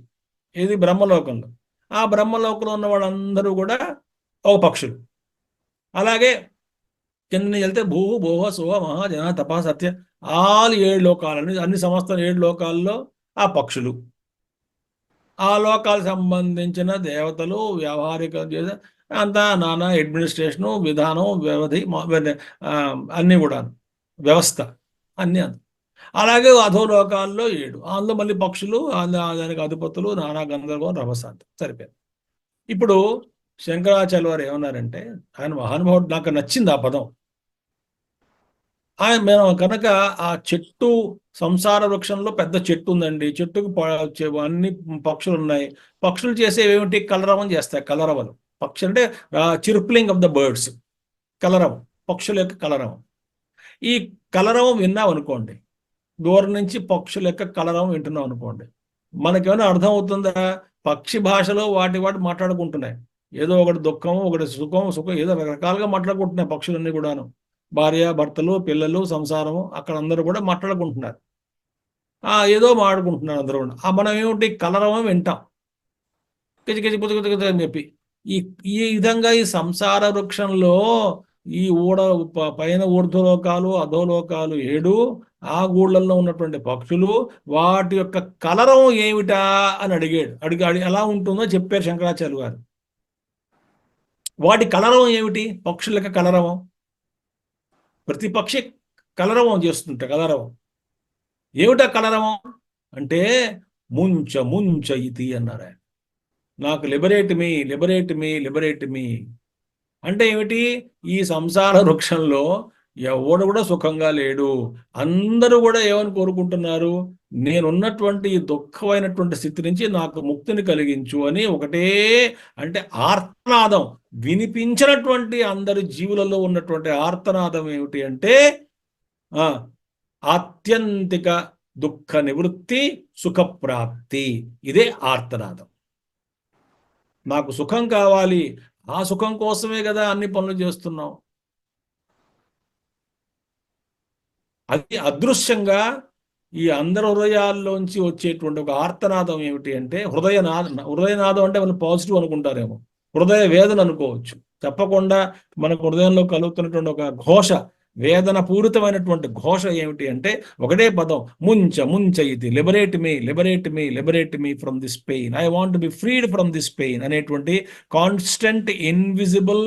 A: ఇది బ్రహ్మలోకంలో. ఆ బ్రహ్మలోకంలో ఉన్న వాళ్ళందరూ కూడా ఒక పక్షులు. అలాగే కింద వెళ్తే భూ భోహ శోహ మహా జన తప సత్య, ఆల్ 7 లోకాలని, అన్ని సంవత్సరం 7 లోకాల్లో ఆ పక్షులు. ఆ లోకాలకు సంబంధించిన దేవతలు, వ్యవహారిక అంతా నానా అడ్మినిస్ట్రేషను, విధానం, వ్యవధి, అన్నీ కూడా వ్యవస్థ అన్నీ. అలాగే అధోలోకాల్లో 7, అందులో మళ్ళీ పక్షులు, దానికి అధిపతులు, నానా గంధర్వం, రభసాంత. సరిపోయింది. ఇప్పుడు శంకరాచార్య వారు ఏమన్నారంటే, ఆయన మహానుభావుడు, నాకు నచ్చింది ఆ పదం. మేము కనుక ఆ చెట్టు, సంసార వృక్షంలో పెద్ద చెట్టు ఉందండి, చెట్టుకు అన్ని పక్షులు ఉన్నాయి. పక్షులు చేసేవి ఏమిటి? కలరవం చేస్తాయి. కలరవలు. పక్షి అంటే చిర్ప్లింగ్ ఆఫ్ ద బర్డ్స్, కలరవం, పక్షుల యొక్క కలరవం. ఈ కలరవం విన్నాం అనుకోండి, దూరం నుంచి పక్షుల యొక్క కలరవం వింటున్నాం అనుకోండి, మనకేమైనా అర్థం అవుతుందా? పక్షి భాషలో వాటి మాట్లాడుకుంటున్నాయి. ఏదో ఒకటి దుఃఖం, ఒకటి సుఖం, ఏదో రకరకాలుగా మాట్లాడుకుంటున్నాయి పక్షులన్నీ కూడాను. భార్య, భర్తలు, పిల్లలు, సంసారము, అక్కడ అందరూ కూడా మాట్లాడుకుంటున్నారు. ఏదో మాట్లాడుకుంటున్నారు అందరూ కూడా. మనం ఏమిటి? కలరవం వింటాం, కిచి పుచ్చి అని చెప్పి. ఈ ఈ విధంగా ఈ సంసార వృక్షంలో ఈ పైన ఊర్ధ్వలోకాలు, అధోలోకాలు 7, ఆ గూళ్ళల్లో ఉన్నటువంటి పక్షులు, వాటి యొక్క కలరవం ఏమిటా అని అడిగాడు. ఎలా ఉంటుందో చెప్పారు శంకరాచార్య గారు. వాటి కలరవం ఏమిటి? పక్షుల యొక్క కలరవం. ప్రతి పక్షి కలరవం చేస్తుంట. కలరవం ఏమిటా? కలరవం అంటే ముంచ ఇది అన్నారు ఆయన. నాకు లిబరేట్ మీ అంటే ఏమిటి? ఈ సంసార వృక్షంలో ఎవడు కూడా సుఖంగా లేడు. అందరూ కూడా ఏమని కోరుకుంటున్నారు? నేనున్నటువంటి ఈ దుఃఖమైనటువంటి స్థితి నుంచి నాకు ముక్తిని కలిగించు అని ఒకటే, అంటే ఆర్తనాదం. వినిపించినటువంటి అందరి జీవులలో ఉన్నటువంటి ఆర్తనాదం ఏమిటి అంటే ఆత్యంతిక దుఃఖ నివృత్తి, సుఖప్రాప్తి. ఇదే ఆర్తనాదం. నాకు సుఖం కావాలి, ఆ సుఖం కోసమే కదా అన్ని పనులు చేస్తున్నాం. అది అదృశ్యంగా ఈ అందరి హృదయాల్లోంచి వచ్చేటువంటి ఒక ఆర్తనాదం ఏమిటి అంటే హృదయనాదం అంటే మనం పాజిటివ్ అనుకుంటారేమో, హృదయ వేదన అనుకోవచ్చు. తప్పకుండా మనకు హృదయంలో కలుగుతున్నటువంటి ఒక ఘోష, వేదన పూరితమైనటువంటి ఘోష ఏమిటి అంటే ఒకటే పదం, ముంచ ఇది, liberate me from this pain, I want be freed from this pain అనేటువంటి constant, invisible,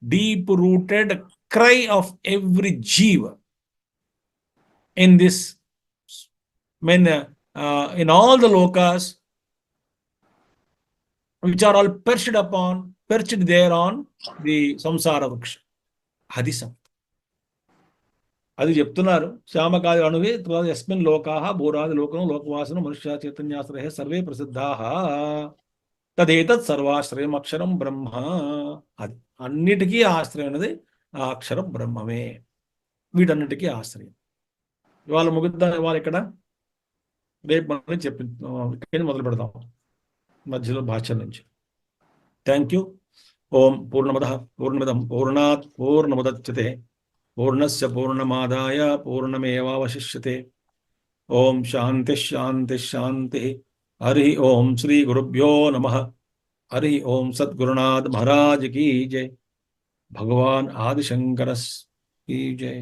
A: deep rooted cry of every జీవ in this, in all the lokas which are all perched there on the samsara vriksha. అది చెప్తున్నారు. శ్యామకాది అణువే యస్మిన్ లోకాః భూరాది లోకం లోకవాసన మనుష్య చైతన్యాశ్రయ survey ప్రసిద్ధాః. తదేతత్ సర్వాశ్రయం అక్షరం బ్రహ్మ. అది అన్నిటికీ ఆశ్రయం అనేది ఆ అక్షరం బ్రహ్మమే. వీటన్నిటికీ ఆశ్రయం. ఇవాళ ముగిద్దాం. ఇవాళ ఇక్కడ రేపు మనం ఇక్కడి మొదలు పెడదాం, మధ్యలో భాష నుంచి. Thank you. ఓం పూర్ణమదః పూర్ణమిదం పూర్ణాత్ పూర్ణముదచ్యతే పూర్ణస్య పూర్ణమాదాయ పూర్ణమేవావశిష్యతే. ఓం శాంతి శాంతి శాంతి. హరి ఓం శ్రీ గురుభ్యో నమః. హరి ఓం సద్గురునాథ్ మహారాజ్ की जय. भगवान आदिशंकर की जय.